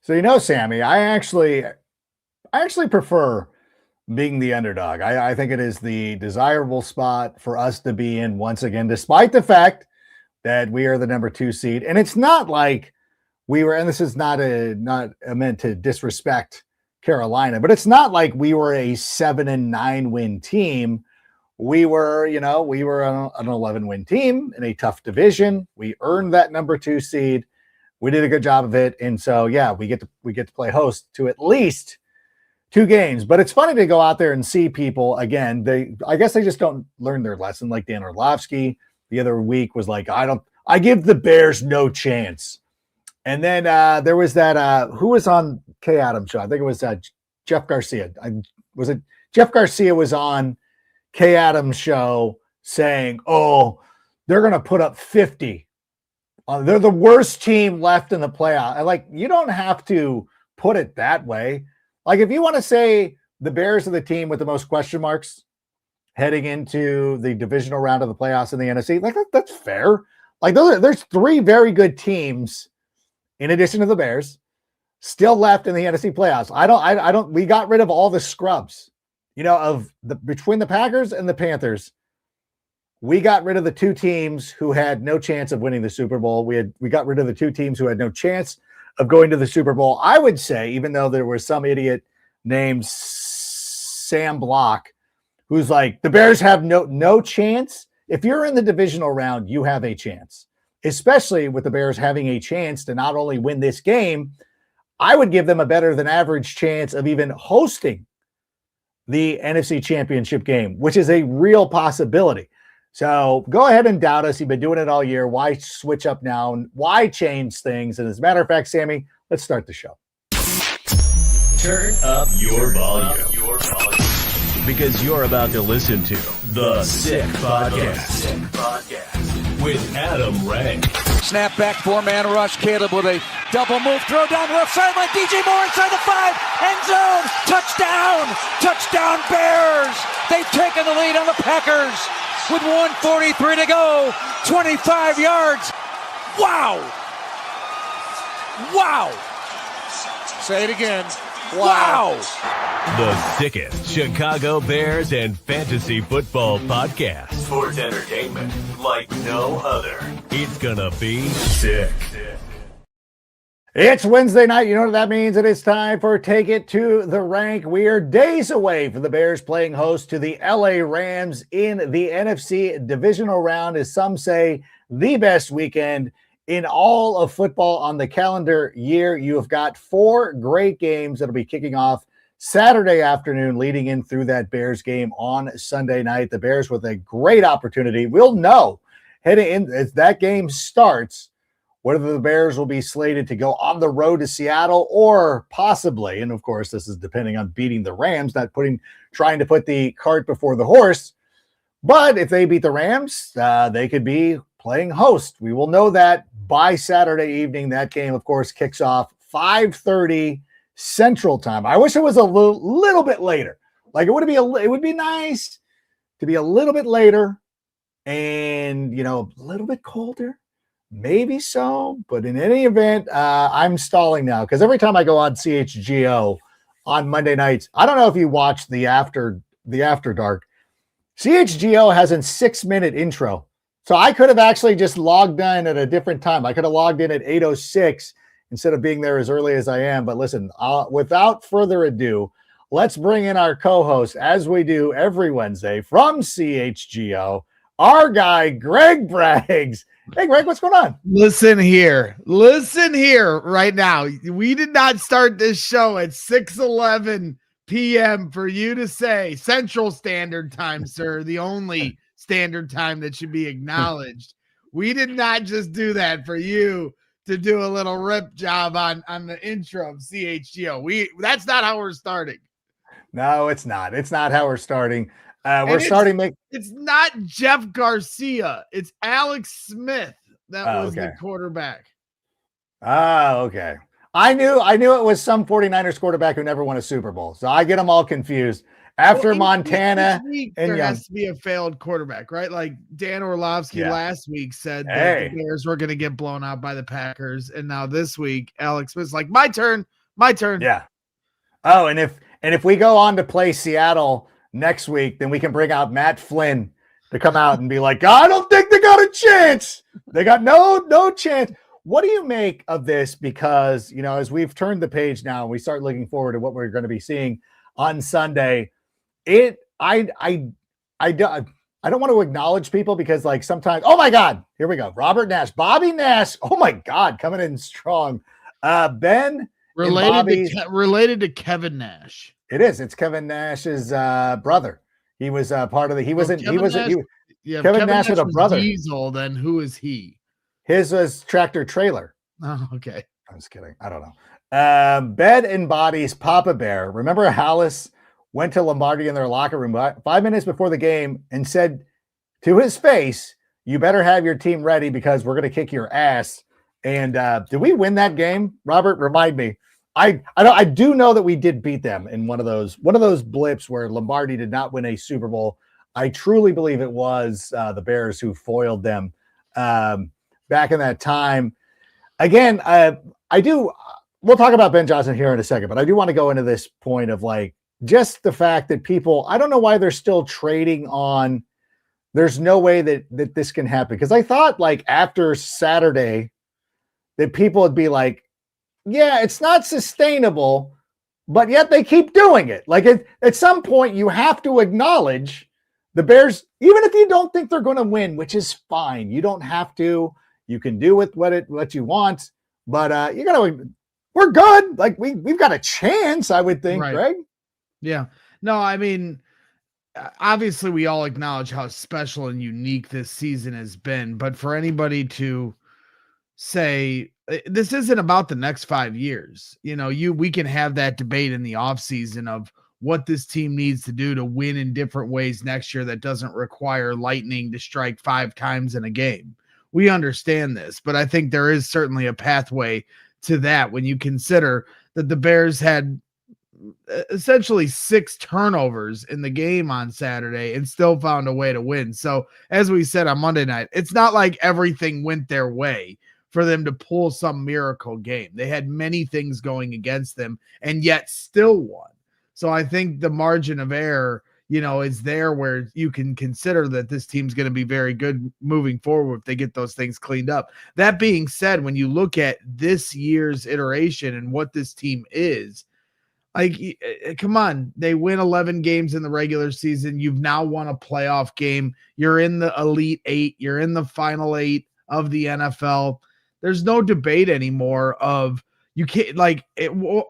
So, Sammy, I actually prefer being the underdog. I think it is the desirable spot for us to be in once again, despite the fact that we are the number 2 seed. And it's not like we were, and this is not meant to disrespect Carolina, but it's not like we were a 7-9 win team. We were an 11-win team in a tough division. We earned that number 2 seed. We did a good job of it. And so, yeah, we get to play host to at least 2 games. But it's funny to go out there and see people again. I guess they just don't learn their lesson. Like Dan Orlovsky the other week was like, I give the Bears no chance. And then there was that, who was on Kay Adams' show? I think it was Jeff Garcia. Was it Jeff Garcia was on Kay Adams' show saying, oh, they're going to put up 50. They're the worst team left in the playoff. Like, you don't have to put it that way. Like, if you want to say the Bears are the team with the most question marks heading into the divisional round of the playoffs in the NFC, like that's fair. Like, there's 3 very good teams in addition to the Bears still left in the NFC playoffs. We got rid of all the scrubs, between the Packers and the Panthers. We got rid of the 2 teams who had no chance of winning the Super Bowl. We got rid of the 2 teams who had no chance of going to the Super Bowl. I would say, even though there was some idiot named Sam Block who's like, the Bears have no chance. If you're in the divisional round, you have a chance, especially with the Bears having a chance to not only win this game. I would give them a better than average chance of even hosting the NFC Championship game, which is a real possibility. So go ahead and doubt us. You've been doing it all year. Why switch up now? Why change things? And as a matter of fact, Sammy, let's start the show. Turn up your volume. Because you're about to listen to The Sick Podcast. With Adam Rank. Snap back, 4-man rush. Caleb with a double move. Throw down the left sideline. DJ Moore inside the 5. End zone. Touchdown. Touchdown Bears. They've taken the lead on the Packers. With 1:43 to go, 25 yards. Wow. Say it again. Wow. The sickest Chicago Bears and fantasy football podcast. Sports entertainment like no other. It's gonna be sick. It's Wednesday night. You know what that means? It is time for Take It to the Rank. We are days away from the Bears playing host to the LA Rams in the NFC Divisional Round, as some say, the best weekend in all of football on the calendar year. You have got 4 great games that'll be kicking off Saturday afternoon, leading in through that Bears game on Sunday night. The Bears with a great opportunity. We'll know heading in as that game starts whether the Bears will be slated to go on the road to Seattle or possibly, and of course, this is depending on beating the Rams, trying to put the cart before the horse. But if they beat the Rams, they could be playing host. We will know that by Saturday evening. That game, of course, kicks off 5:30 Central Time. I wish it was a little bit later. Like, it would be nice to be a little bit later and, a little bit colder. Maybe so, but in any event, I'm stalling now because every time I go on CHGO on Monday nights, I don't know if you watch the After Dark. CHGO has a 6-minute intro, so I could have actually just logged in at a different time. I could have logged in at 8:06 instead of being there as early as I am. But listen, without further ado, let's bring in our co-host, as we do every Wednesday from CHGO, our guy Greg Braggs. Hey, Greg, what's going on? Listen here right now. We did not start this show at 6:11 p.m. for you to say Central Standard Time, sir, the only standard time that should be acknowledged. We did not just do that for you to do a little rip job on the intro of CHGO. That's not how we're starting. No, it's not. It's not how we're starting. It's not Jeff Garcia. It's Alex Smith that was the quarterback. Okay. I knew it was some 49ers quarterback who never won a Super Bowl. So I get them all confused. After Well, Montana each week and there Young. has to be a failed quarterback, right? Like Dan Orlovsky last week said that the Bears were going to get blown out by the Packers, and now this week Alex Smith's like, my turn. Yeah. Oh, and if we go on to play Seattle next week, then we can bring out Matt Flynn to come out and be like, I don't think they got a chance. They got no chance. What do you make of this? Because, you know, as we've turned the page now and we start looking forward to what we're going to be seeing on Sunday, I don't want to acknowledge people because, like, sometimes, oh my God, here we go. Robert Nash, Bobby Nash. Oh my God, coming in strong. Ben related to Kevin Nash. It is. It's Kevin Nash's brother. He was part of the. Kevin Nash had a brother. Diesel. Then who is he? His was tractor trailer. Oh, okay. I was kidding. I don't know. Bed and Bodies Papa Bear. Remember Hallis went to Lombardi in their locker room 5 minutes before the game and said to his face, "You better have your team ready because we're going to kick your ass." And did we win that game? Robert, remind me. I do know that we did beat them in one of those blips where Lombardi did not win a Super Bowl. I truly believe it was the Bears who foiled them back in that time. Again, we'll talk about Ben Johnson here in a second, but I do want to go into this point of, like, just the fact that people, I don't know why they're still trading on, there's no way that this can happen. Because I thought, like, after Saturday that people would be like, yeah, it's not sustainable, but yet they keep doing it. Like, at some point you have to acknowledge the Bears, even if you don't think they're going to win, which is fine. You don't have to. You can do with what you want, but we're good. Like, we've got a chance, I would think, right? Greg? Yeah. No, I mean, obviously we all acknowledge how special and unique this season has been, but for anybody to say this isn't about the next 5 years, we can have that debate in the offseason of what this team needs to do to win in different ways next year that doesn't require lightning to strike 5 times in a game. We understand this, but I think there is certainly a pathway to that when you consider that the Bears had essentially 6 turnovers in the game on Saturday and still found a way to win. So as we said on Monday night, it's not like everything went their way for them to pull some miracle game. They had many things going against them and yet still won. So I think the margin of error, is there where you can consider that this team's going to be very good moving forward if they get those things cleaned up. That being said, when you look at this year's iteration and what this team is, like, come on, they win 11 games in the regular season. You've now won a playoff game. You're in the Elite 8. You're in the Final 8 of the NFL. There's no debate anymore of, you can't, like,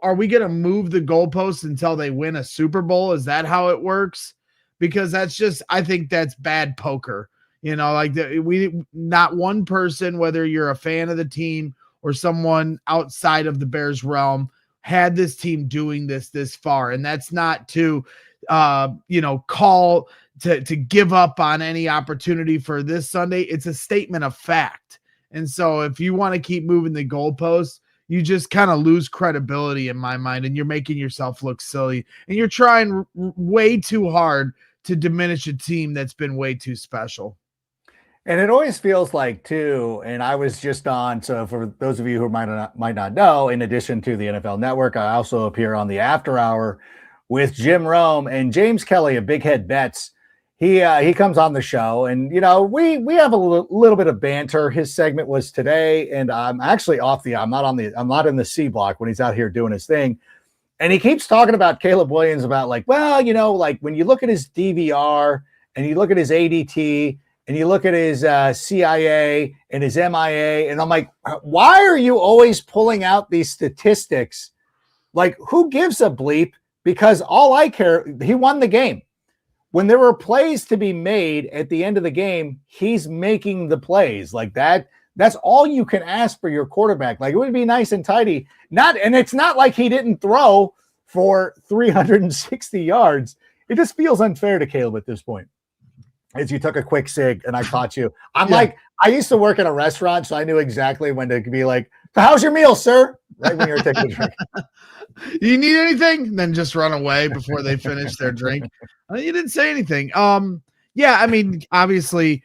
are we going to move the goalposts until they win a Super Bowl? Is that how it works? Because that's just, I think that's bad poker. Not one person, whether you're a fan of the team or someone outside of the Bears realm, had this team doing this far. And that's not to, call to give up on any opportunity for this Sunday. It's a statement of fact. And so if you want to keep moving the goalposts, you just kind of lose credibility in my mind, and you're making yourself look silly, and you're trying way too hard to diminish a team that's been way too special. And it always feels like, too, and I was just on, so for those of you who might not know, in addition to the NFL Network, I also appear on the After Hour with Jim Rome and James Kelly of Big Head Bets. He comes on the show, and we have a little bit of banter. His segment was today, and I'm actually I'm not in the C block when he's out here doing his thing. And he keeps talking about Caleb Williams about, like, well, like, when you look at his DVR and you look at his ADT and you look at his CIA and his MIA, and I'm like, why are you always pulling out these statistics? Like, who gives a bleep? Because all I care, he won the game. When there were plays to be made at the end of the game, he's making the plays. Like, that's all you can ask for your quarterback. Like, it would be nice and tidy. And it's not like he didn't throw for 360 yards. It just feels unfair to Caleb at this point. As you took a quick sig and I caught you. Like, I used to work in a restaurant, so I knew exactly when to be like, How's your meal, sir? Right when you're taking a drink. You need anything? And then just run away before they finish their drink. You didn't say anything. Yeah, I mean, obviously,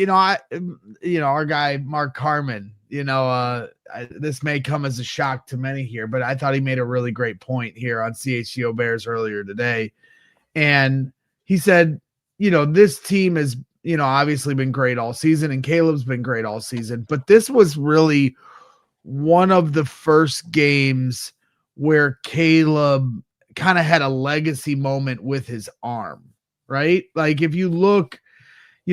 our guy Mark Carman. This may come as a shock to many here, but I thought he made a really great point here on CHGO Bears earlier today, and he said, this team has, obviously been great all season, and Caleb's been great all season, but this was really one of the first games where Caleb kind of had a legacy moment with his arm, right? Like if you look,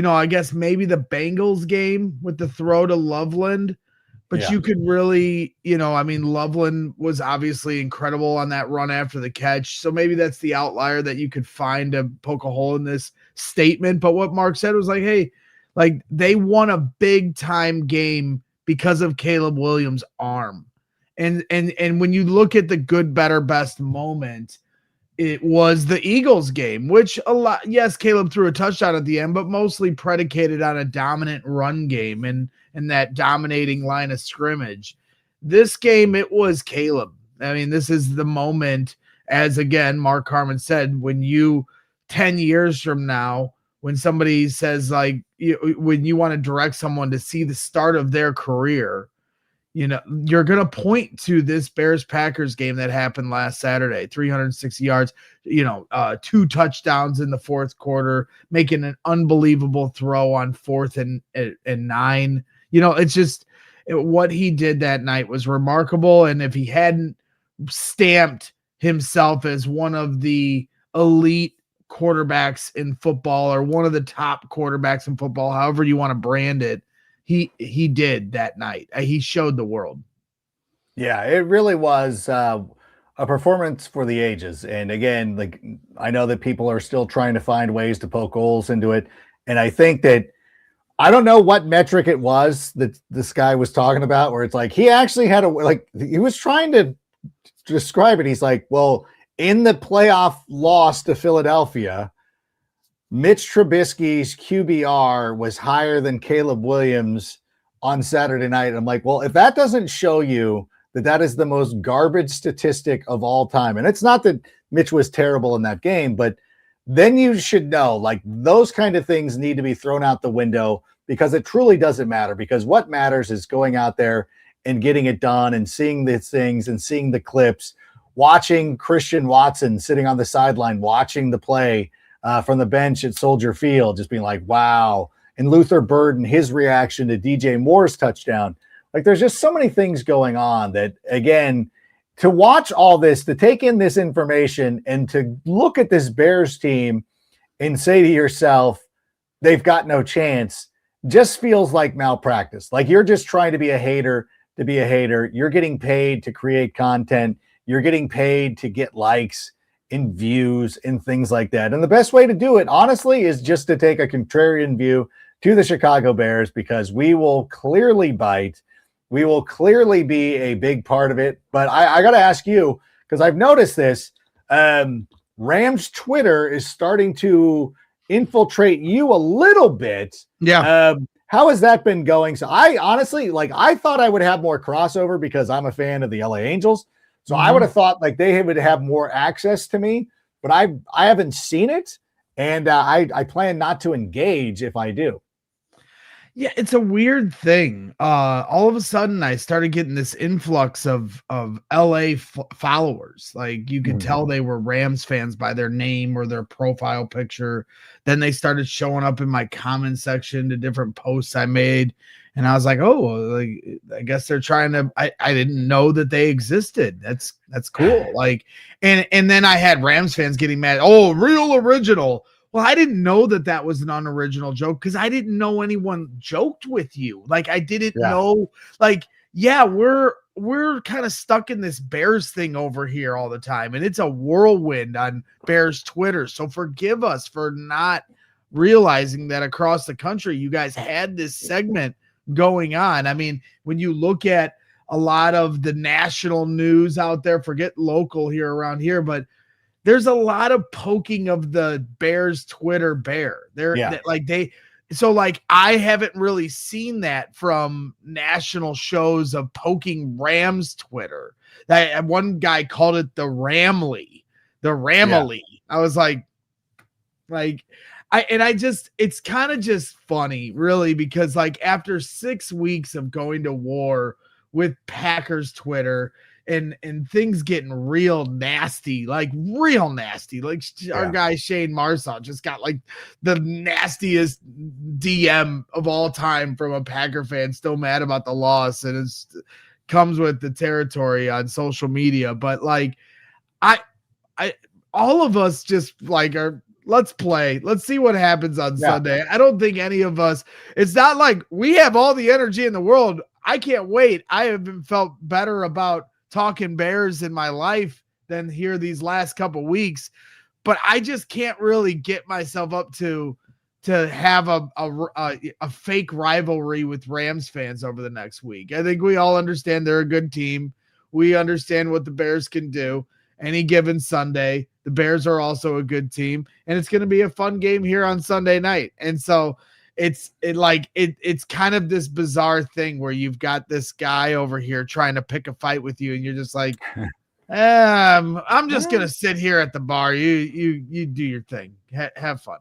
I guess maybe the Bengals game with the throw to Loveland, but you could really, Loveland was obviously incredible on that run after the catch. So maybe that's the outlier that you could find to poke a hole in this statement. But what Mark said was like, hey, like they won a big time game because of Caleb Williams' arm. And when you look at the good, better, best moment, it was the Eagles game, which yes, Caleb threw a touchdown at the end, but mostly predicated on a dominant run game and that dominating line of scrimmage. This game, it was Caleb. I mean, this is the moment, as again, Mark Carman said, when 10 years from now, when somebody says like, when you want to direct someone to see the start of their career, you're going to point to this Bears-Packers game that happened last Saturday, 360 yards, 2 touchdowns in the fourth quarter, making an unbelievable throw on 4th and 9. It's just what he did that night was remarkable. And if he hadn't stamped himself as one of the elite quarterbacks in football or one of the top quarterbacks in football, however you want to brand it, he did that night. He showed the world. Yeah, it really was a performance for the ages. And again, like I know that people are still trying to find ways to poke holes into it. And I think that I don't know what metric it was that this guy was talking about, where it's like he actually had he was trying to describe it. He's like, well, in the playoff loss to Philadelphia, Mitch Trubisky's QBR was higher than Caleb Williams on Saturday night. I'm like, well, if that doesn't show you that is the most garbage statistic of all time, and it's not that Mitch was terrible in that game, but then you should know, like, those kind of things need to be thrown out the window, because it truly doesn't matter. Because what matters is going out there and getting it done and seeing these things and seeing the clips, watching Christian Watson sitting on the sideline, watching the play from the bench at Soldier Field, just being like, wow. And Luther Burden, his reaction to DJ Moore's touchdown. Like, there's just so many things going on that, again, to watch all this, to take in this information and to look at this Bears team and say to yourself, they've got no chance, just feels like malpractice. Like you're just trying to be a hater to be a hater. You're getting paid to create content. You're getting paid to get likes and views and things like that. And the best way to do it, honestly, is just to take a contrarian view to the Chicago Bears, because we will clearly bite. We will clearly be a big part of it. But I got to ask you, because I've noticed this, Rams Twitter is starting to infiltrate you a little bit. Yeah. How has that been going? So I honestly, I thought I would have more crossover because I'm a fan of the LA Angels. So I would have thought like they would have more access to me, but I haven't seen it. And I plan not to engage if I do. Yeah, it's a weird thing. All of a sudden, I started getting this influx of LA followers. Like you could tell they were Rams fans by their name or their profile picture. Then they started showing up in my comment section to different posts I made, and I was like, oh, like I guess they're trying to. I didn't know that they existed. That's cool. Like, and then I had Rams fans getting mad. Oh, real original. Well, I didn't know that was an unoriginal joke because I didn't know anyone joked with you. Like I didn't know, like, yeah, we're kind of stuck in this Bears thing over here all the time. And it's a whirlwind on Bears Twitter. So forgive us for not realizing that across the country, you guys had this segment going on. I mean, when you look at a lot of the national news out there, forget local here around here, but there's a lot of poking of the Bears Twitter bear. So like I haven't really seen that from national shows of poking Rams Twitter. That one guy called it the Ramley. I was like it's kind of just funny, really, because like after 6 weeks of going to war with Packers Twitter and things getting real nasty. Like our guy Shane Marsaw just got like the nastiest DM of all time from a Packer fan, still mad about the loss, and it's comes with the territory on social media. But like I all of us just like are, let's play. Let's see what happens on Sunday. I don't think any of us, it's not like we have all the energy in the world. I can't wait. I haven't felt better about talking Bears in my life than here these last couple weeks, but I just can't really get myself up to have a fake rivalry with Rams fans over the next week. I think we all understand they're a good team. We understand what the Bears can do any given Sunday. The Bears are also a good team, and it's going to be a fun game here on Sunday night. And so it's kind of this bizarre thing where you've got this guy over here trying to pick a fight with you, and you're just like, I'm just going to sit here at the bar. You do your thing. Have fun.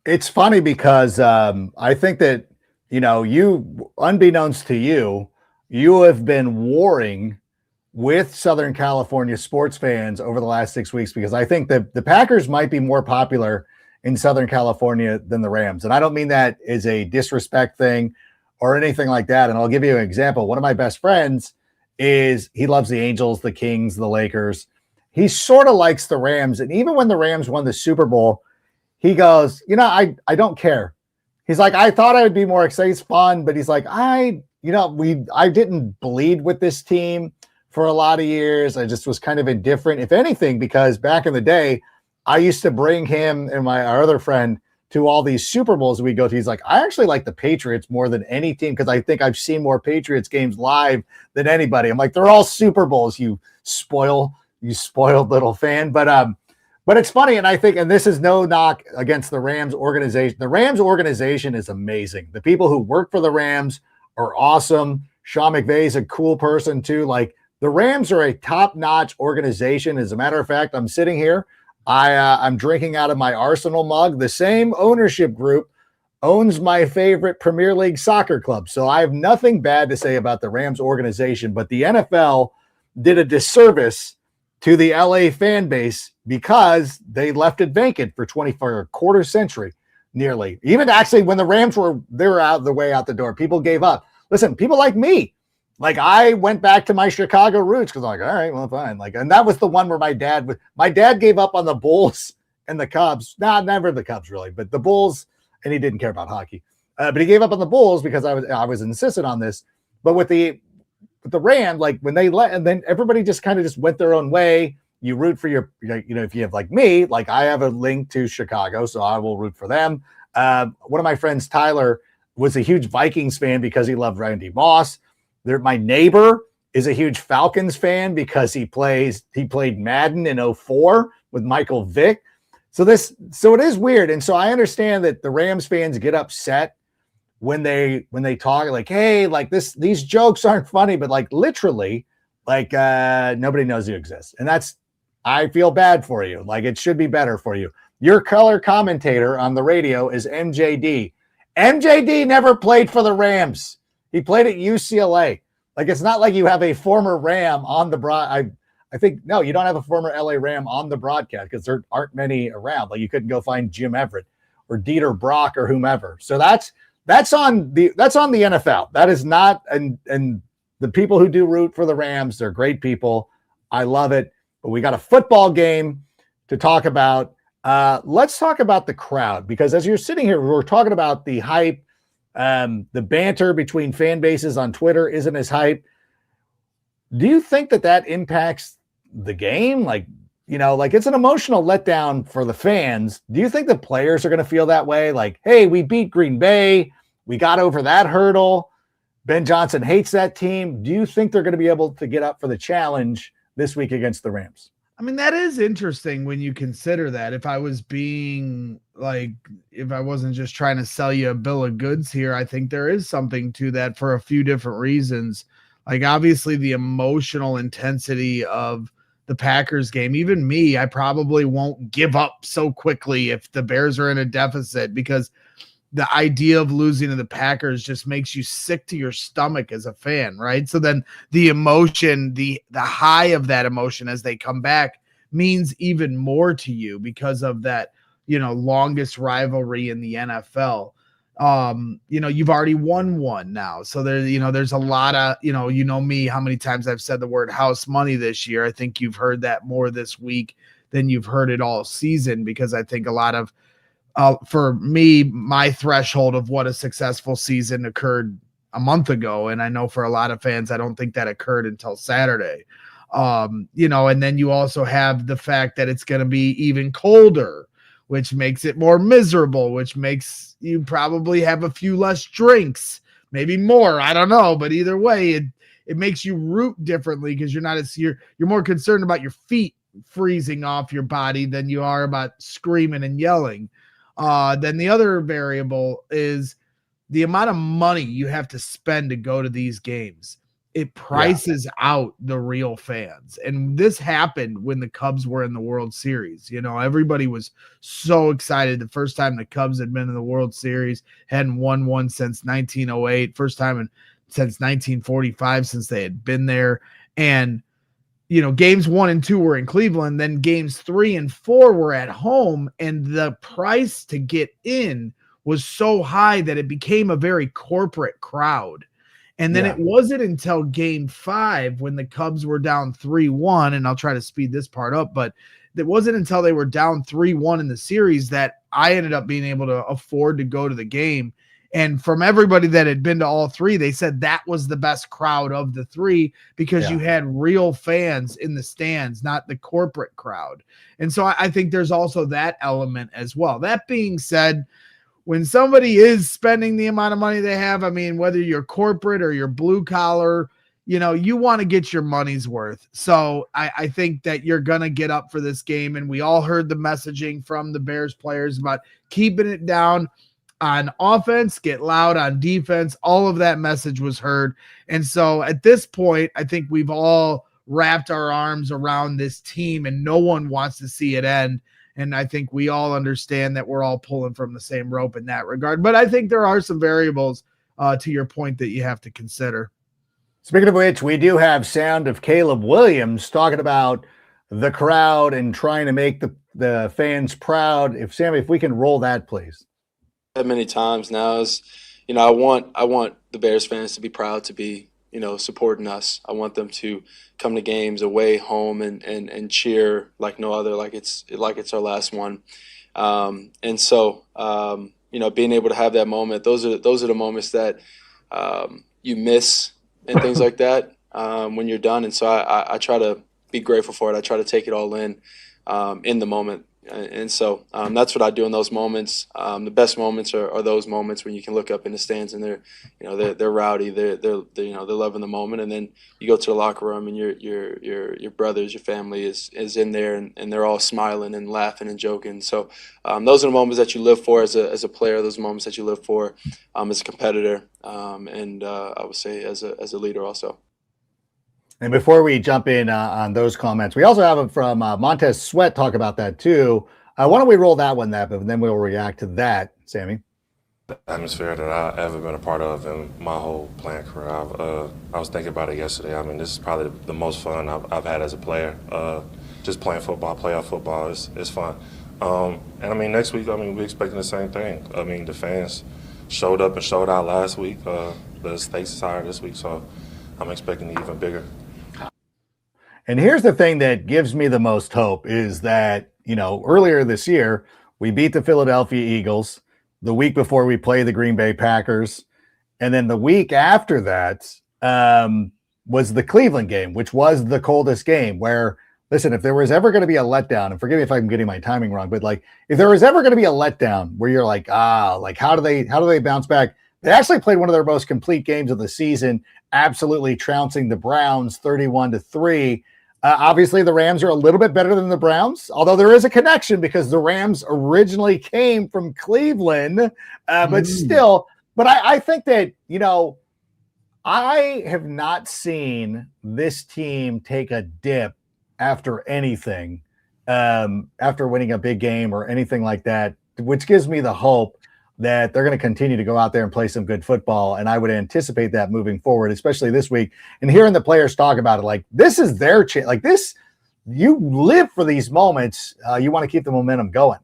It's funny because I think that, you, unbeknownst to you, you have been warring with Southern California sports fans over the last 6 weeks, because I think that the Packers might be more popular in Southern California than the Rams. And I don't mean that as a disrespect thing or anything like that. And I'll give you an example. One of my best friends he loves the Angels, the Kings, the Lakers. He sort of likes the Rams. And even when the Rams won the Super Bowl, he goes, I don't care. He's like, I thought I would be more excited. It's fun. But he's like, I didn't bleed with this team for a lot of years. I just was kind of indifferent, if anything, because back in the day, I used to bring him and our other friend to all these Super Bowls we go to. He's like, I actually like the Patriots more than any team because I think I've seen more Patriots games live than anybody. I'm like, they're all Super Bowls, you spoiled little fan. But it's funny, and I think, and this is no knock against the Rams organization. The Rams organization is amazing. The people who work for the Rams are awesome. Sean McVay is a cool person too. Like, the Rams are a top-notch organization. As a matter of fact, I'm sitting here. I'm drinking out of my Arsenal mug. The same ownership group owns my favorite Premier League soccer club. So I have nothing bad to say about the Rams organization, but the NFL did a disservice to the LA fan base because they left it vacant for a quarter century, nearly. Even actually when the Rams they were out the door, people gave up. Listen, people like me, like I went back to my Chicago roots because I'm like, all right, well, fine. Like, and that was the one where my dad gave up on the Bulls and the Cubs. Never the Cubs really, but the Bulls, and he didn't care about hockey. But he gave up on the Bulls because I was insistent on this. But with the Rams, like when they and then everybody just kind of just went their own way. You root for your, if you have like me, like I have a link to Chicago, so I will root for them. One of my friends, Tyler, was a huge Vikings fan because he loved Randy Moss. My neighbor is a huge Falcons fan because he played Madden in 2004 with Michael Vick. So it is weird. And so I understand that the Rams fans get upset when they talk like, hey, like these jokes aren't funny, but like literally, like nobody knows you exist. And I feel bad for you. Like it should be better for you. Your color commentator on the radio is MJD. MJD never played for the Rams. He played at UCLA. Like, it's not like you have a former Ram on the I think, no, you don't have a former LA Ram on the broadcast because there aren't many around. Like, you couldn't go find Jim Everett or Dieter Brock or whomever. So that's on the NFL. That is not, and the people who do root for the Rams, they're great people. I love it. But we got a football game to talk about. Let's talk about the crowd, because as you're sitting here, we're talking about the hype. The banter between fan bases on Twitter isn't as hype. Do you think that impacts the game? Like, like it's an emotional letdown for the fans. Do you think the players are going to feel that way? Like, hey, we beat Green Bay. We got over that hurdle. Ben Johnson hates that team. Do you think they're going to be able to get up for the challenge this week against the Rams? I mean, that is interesting when you consider that. If I wasn't just trying to sell you a bill of goods here, I think there is something to that for a few different reasons. Like, obviously, the emotional intensity of the Packers game. Even me, I probably won't give up so quickly if the Bears are in a deficit, because the idea of losing to the Packers just makes you sick to your stomach as a fan, right? So then the emotion, the high of that emotion as they come back means even more to you because of that, longest rivalry in the NFL. You've already won one now. So there's a lot of, me, how many times I've said the word house money this year. I think you've heard that more this week than you've heard it all season, because I think a lot of, for me, my threshold of what a successful season occurred a month ago. And I know for a lot of fans, I don't think that occurred until Saturday. And then you also have the fact that it's going to be even colder, which makes it more miserable, which makes you probably have a few less drinks, maybe more. I don't know. But either way, it makes you root differently, because you're more concerned about your feet freezing off your body than you are about screaming and yelling. Then the other variable is the amount of money you have to spend to go to these games. It prices out the real fans. And this happened when the Cubs were in the World Series. Everybody was so excited the first time the Cubs had been in the World Series, hadn't won one since 1908, first time since 1945 since they had been there. And games 1 and 2 were in Cleveland. Then games 3 and 4 were at home. And the price to get in was so high that it became a very corporate crowd. And then it wasn't until game 5, when the Cubs were down 3-1, and I'll try to speed this part up, but it wasn't until they were down 3-1 in the series that I ended up being able to afford to go to the game. And from everybody that had been to all 3, they said that was the best crowd of the 3, because you had real fans in the stands, not the corporate crowd. And so I think there's also that element as well. That being said, when somebody is spending the amount of money they have, I mean, whether you're corporate or you're blue collar, you want to get your money's worth. So I think that you're going to get up for this game. And we all heard the messaging from the Bears players about keeping it down on offense, get loud on defense. All of that message was heard. And so at this point, I think we've all wrapped our arms around this team, and no one wants to see it end. And I think we all understand that we're all pulling from the same rope in that regard. But I think there are some variables to your point that you have to consider. Speaking of which, we do have sound of Caleb Williams talking about the crowd and trying to make the fans proud. If we can roll that, please. Many times now is, I want the Bears fans to be proud to be, supporting us. I want them to come to games away, home, and cheer like no other, like it's our last one. And so, being able to have that moment, those are the moments that you miss and things like that when you're done. And so I try to be grateful for it. I try to take it all in the moment. And so that's what I do in those moments. The best moments are those moments when you can look up in the stands and they're rowdy, they're loving the moment, and then you go to the locker room and your brothers, your family is in there, and they're all smiling and laughing and joking. So those are the moments that you live for as a player. Those moments that you live for as a competitor, and I would say as a leader also. And before we jump in on those comments, we also have them from Montez Sweat talk about that too. Why don't we roll that one, and then we'll react to that, Sammy. The atmosphere that I've ever been a part of in my whole playing career. I was thinking about it yesterday. I mean, this is probably the most fun I've had as a player. Just playing football, playoff football is fun. And I mean, next week, we're expecting the same thing. I mean, the fans showed up and showed out last week. The stakes is higher this week, so I'm expecting it even bigger. And here's the thing that gives me the most hope is that, earlier this year, we beat the Philadelphia Eagles. The week before, we play the Green Bay Packers. And then the week after that was the Cleveland game, which was the coldest game where, listen, if there was ever going to be a letdown, and forgive me if I'm getting my timing wrong, but if there was ever going to be a letdown where you're how do they bounce back? They actually played one of their most complete games of the season, absolutely trouncing the Browns 31-3. Obviously, the Rams are a little bit better than the Browns, although there is a connection because the Rams originally came from Cleveland. But still, I think that, I have not seen this team take a dip after anything, after winning a big game or anything like that, which gives me the hope that they're going to continue to go out there and play some good football. And I would anticipate that moving forward, especially this week. And hearing the players talk about it, like this is their chance. Like this, you live for these moments. You want to keep the momentum going.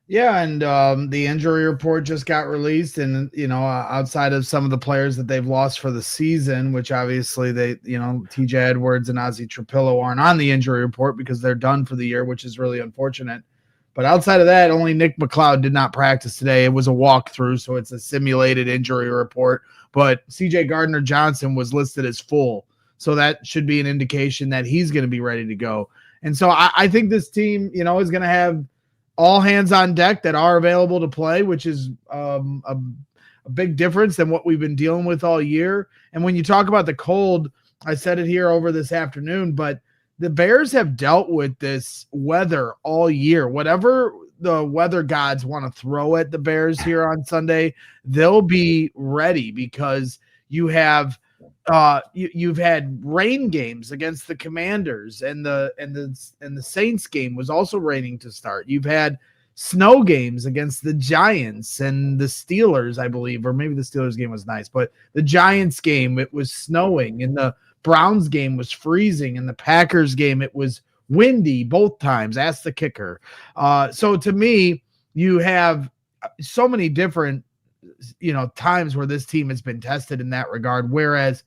Yeah, and the injury report just got released, and outside of some of the players that they've lost for the season, which obviously they, TJ Edwards and Ozzie Trapillo aren't on the injury report because they're done for the year, which is really unfortunate. But outside of that, only Nick McLeod did not practice today. It was a walkthrough, so it's a simulated injury report. But CJ Gardner-Johnson was listed as full, so that should be an indication that he's going to be ready to go. And so I think this team, is going to have all hands on deck that are available to play, which is a big difference than what we've been dealing with all year. And when you talk about the cold, I said it here over this afternoon, but the Bears have dealt with this weather all year. Whatever the weather gods want to throw at the Bears here on Sunday, they'll be ready because you have you've had rain games against the Commanders, and the Saints game was also raining to start. You've had snow games against the Giants and the Steelers, I believe, or maybe the Steelers game was nice, but the Giants game, it was snowing, and the Browns game was freezing, and the Packers game, it was windy both times. Ask the kicker. So to me, you have so many different, times where this team has been tested in that regard. Whereas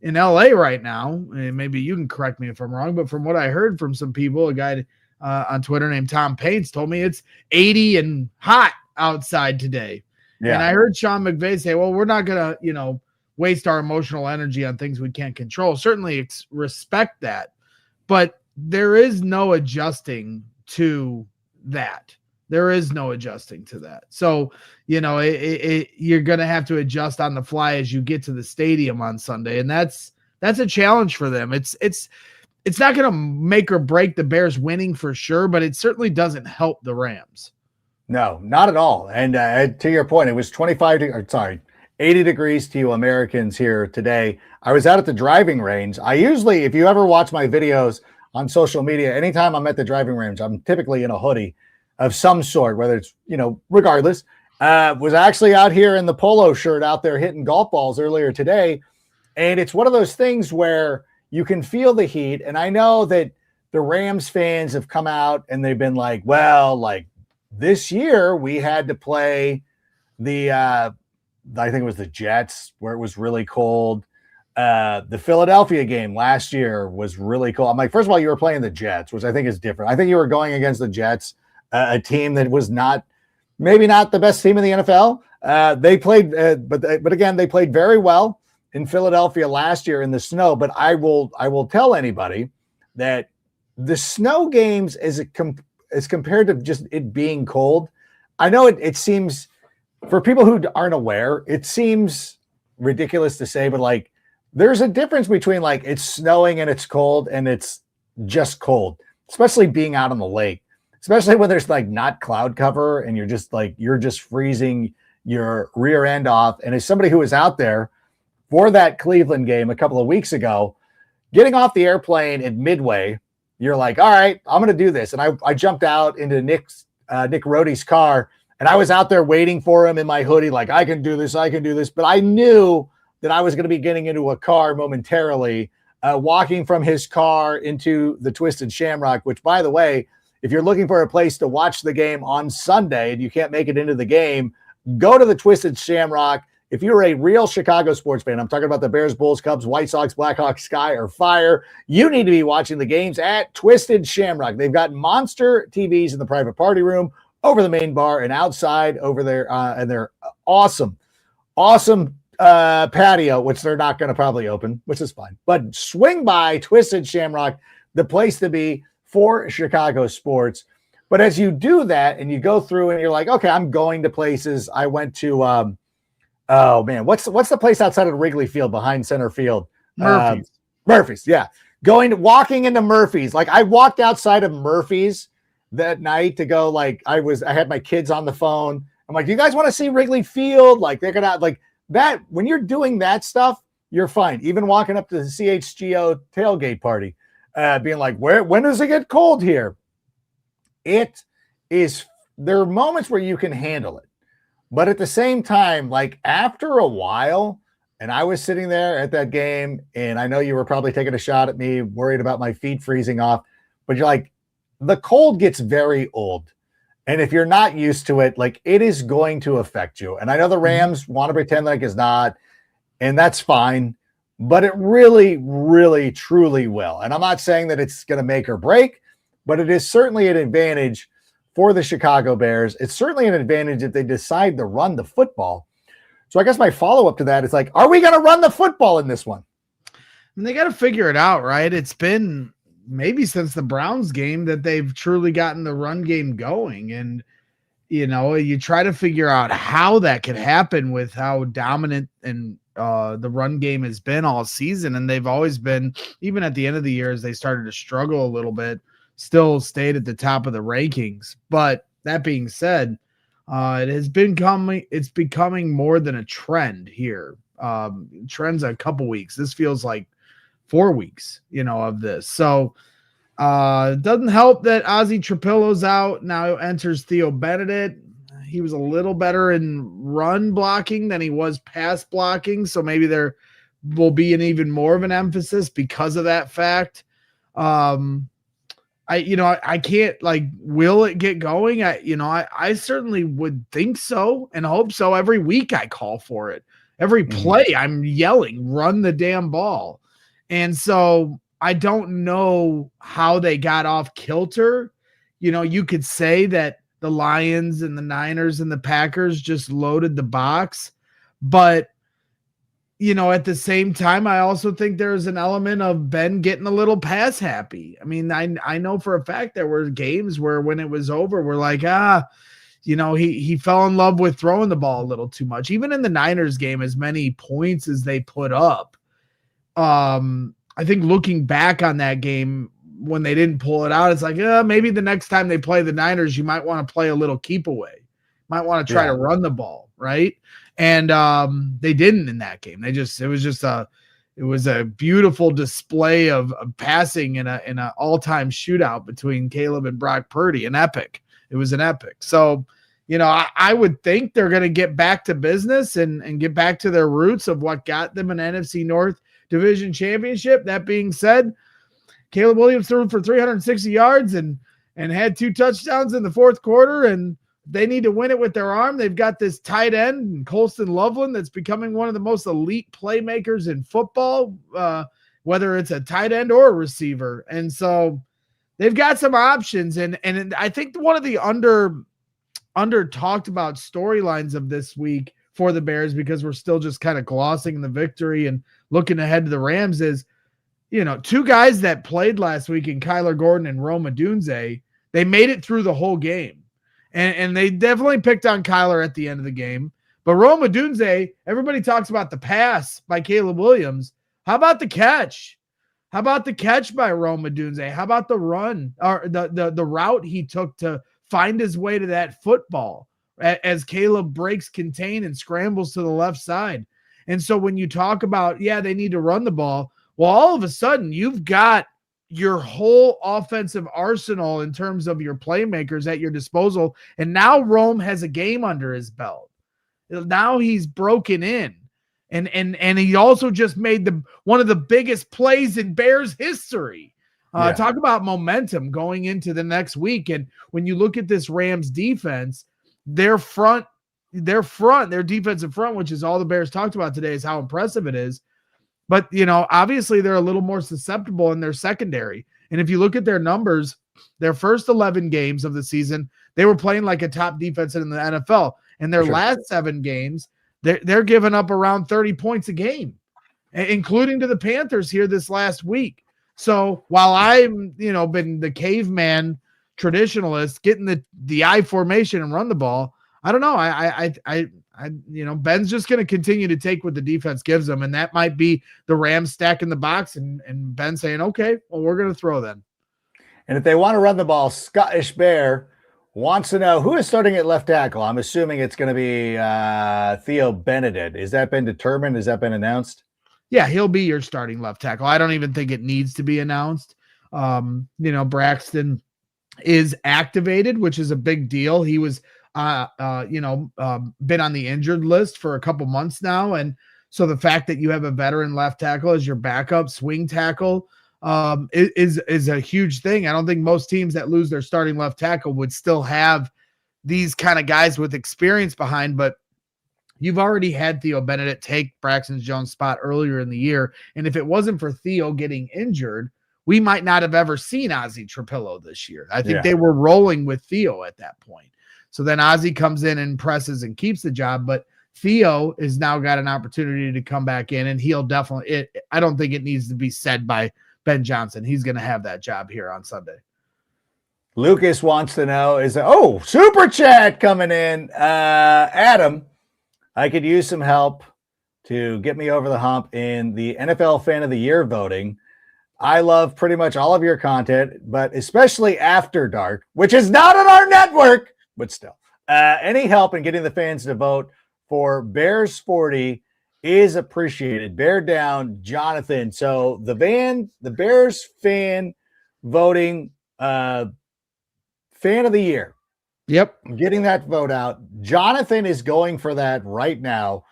in LA right now, and maybe you can correct me if I'm wrong, but from what I heard from some people, a guy on Twitter named Tom Paints told me it's 80 and hot outside today. Yeah. And I heard Sean McVay say, well, we're not going to, waste our emotional energy on things we can't control. Certainly respect that, but there is no adjusting to that. There is no adjusting to that. So, you're going to have to adjust on the fly as you get to the stadium on Sunday. And that's a challenge for them. It's not going to make or break the Bears winning for sure, but it certainly doesn't help the Rams. No, not at all. And to your point, it was 80 degrees to you Americans here today. I was out at the driving range. I usually, if you ever watch my videos on social media, anytime I'm at the driving range, I'm typically in a hoodie of some sort, whether it's, regardless. Was actually out here in the polo shirt out there hitting golf balls earlier today. And it's one of those things where you can feel the heat. And I know that the Rams fans have come out and they've been like, well, like this year we had to play I think it was the Jets where it was really cold. The Philadelphia game last year was really cold. I'm like, first of all, you were playing the Jets, which I think is different. I think you were going against the Jets, a team that was maybe not the best team in the NFL. They played, but again, they played very well in Philadelphia last year in the snow. But I will tell anybody that the snow games as compared to just it being cold, I know it seems, for people who aren't aware, it seems ridiculous to say, but like there's a difference between like it's snowing and it's cold and it's just cold, especially being out on the lake, especially when there's like not cloud cover and you're just freezing your rear end off. And as somebody who was out there for that Cleveland game a couple of weeks ago, getting off the airplane at Midway, you're like, all right, I'm going to do this. And I jumped out into Nick Rohde's car. And I was out there waiting for him in my hoodie, like, I can do this. But I knew that I was going to be getting into a car momentarily, walking from his car into the Twisted Shamrock, which, by the way, if you're looking for a place to watch the game on Sunday and you can't make it into the game, go to the Twisted Shamrock. If you're a real Chicago sports fan, I'm talking about the Bears, Bulls, Cubs, White Sox, Blackhawks, Sky, or Fire, you need to be watching the games at Twisted Shamrock. They've got monster TVs in the private party room, over the main bar, and outside over there, and they're awesome patio, which they're not going to probably open, which is fine. But swing by Twisted Shamrock, the place to be for Chicago sports. But as you do that and you go through and you're like, okay, I'm going to places. I went to, what's the place outside of Wrigley Field behind center field? Murphy's. Murphy's, yeah. walking into Murphy's. Like I walked outside of Murphy's that night to go, like I had my kids on the phone. I'm like, do you guys want to see Wrigley Field? Like they're gonna like that. When you're doing that stuff, you're fine. Even walking up to the CHGO tailgate party, being like, when does it get cold here? There are moments where you can handle it. But at the same time, like after a while, and I was sitting there at that game, and I know you were probably taking a shot at me, worried about my feet freezing off, but you're like, the cold gets very old. And if you're not used to it, like it is going to affect you. And I know the Rams want to pretend like it's not, and that's fine, but it really, really, truly will. And I'm not saying that it's going to make or break, but it is certainly an advantage for the Chicago Bears. It's certainly an advantage if they decide to run the football. So I guess my follow-up to that is like, are we going to run the football in this one? And they got to figure it out, right? It's been maybe since the Browns game that they've truly gotten the run game going. And, you know, you try to figure out how that could happen with how dominant and the run game has been all season. And they've always been, even at the end of the year, as they started to struggle a little bit, still stayed at the top of the rankings. But that being said, it's becoming more than a trend here. Trends a couple weeks. This feels like 4 weeks, of this. So it doesn't help that Ozzie Trapillo's out. Now enters Theo Benedict. He was a little better in run blocking than he was pass blocking. So maybe there will be an even more of an emphasis because of that fact. I can't, like, will it get going? I certainly would think so and hope so. Every week I call for it. Every play I'm yelling, run the damn ball. And so I don't know how they got off kilter. You could say that the Lions and the Niners and the Packers just loaded the box, but at the same time, I also think there's an element of Ben getting a little pass happy. I mean, I know for a fact there were games where when it was over, we're like, he fell in love with throwing the ball a little too much. Even in the Niners game, as many points as they put up, I think looking back on that game when they didn't pull it out, it's like, maybe the next time they play the Niners, you might want to play a little keep away. Might want to try to run the ball, right? And they didn't in that game. It was a beautiful display of passing in a all-time shootout between Caleb and Brock Purdy, an epic. It was an epic. So, I would think they're going to get back to business and get back to their roots of what got them an NFC North Division championship. That being said, Caleb Williams threw for 360 yards and had 2 touchdowns in the fourth quarter, and they need to win it with their arm. They've got this tight end, Colston Loveland, that's becoming one of the most elite playmakers in football, whether it's a tight end or a receiver. And so they've got some options. And I think one of the under talked about storylines of this week for the Bears, because we're still just kind of glossing the victory and looking ahead to the Rams, is, 2 guys that played last week in Kyler Gordon and Rome Odunze, they made it through the whole game. And they definitely picked on Kyler at the end of the game. But Rome Odunze, everybody talks about the pass by Caleb Williams. How about the catch? How about the catch by Rome Odunze? How about the run or the route he took to find his way to that football as Caleb breaks contain and scrambles to the left side? And so when you talk about, they need to run the ball, well, all of a sudden you've got your whole offensive arsenal in terms of your playmakers at your disposal. And now Rome has a game under his belt. Now he's broken in. And he also just made one of the biggest plays in Bears history. Talk about momentum going into the next week. And when you look at this Rams defense, their defensive front, which is all the Bears talked about today, is how impressive it is. But, obviously they're a little more susceptible in their secondary. And if you look at their numbers, their first 11 games of the season, they were playing like a top defense in the NFL. And their last 7 games, they're giving up around 30 points a game, including to the Panthers here this last week. So while I'm, been the caveman traditionalist, getting the I formation and run the ball, I don't know. I Ben's just going to continue to take what the defense gives him, and that might be the Rams stacking the box and Ben saying, okay, well, we're going to throw then. And if they want to run the ball, Scottish Bear wants to know who is starting at left tackle. I'm assuming it's going to be Theo Benedict. Has that been determined? Has that been announced? Yeah, he'll be your starting left tackle. I don't even think it needs to be announced. Braxton is activated, which is a big deal. He was, been on the injured list for a couple months now. And so the fact that you have a veteran left tackle as your backup swing tackle is a huge thing. I don't think most teams that lose their starting left tackle would still have these kind of guys with experience behind, but you've already had Theo Benedict take Braxton Jones' spot earlier in the year. And if it wasn't for Theo getting injured, we might not have ever seen Ozzy Trapillo this year. I think they were rolling with Theo at that point. So then Ozzy comes in and presses and keeps the job, but Theo has now got an opportunity to come back in, and he'll definitely I don't think it needs to be said by Ben Johnson. He's going to have that job here on Sunday. Lucas wants to know super chat coming in. Adam, I could use some help to get me over the hump in the NFL Fan of the Year voting. I love pretty much all of your content, but especially After Dark, which is not on our network, but still. Any help in getting the fans to vote for Bears 40 is appreciated. Bear down, Jonathan. So the Bears fan voting fan of the year. Yep. Getting that vote out. Jonathan is going for that right now.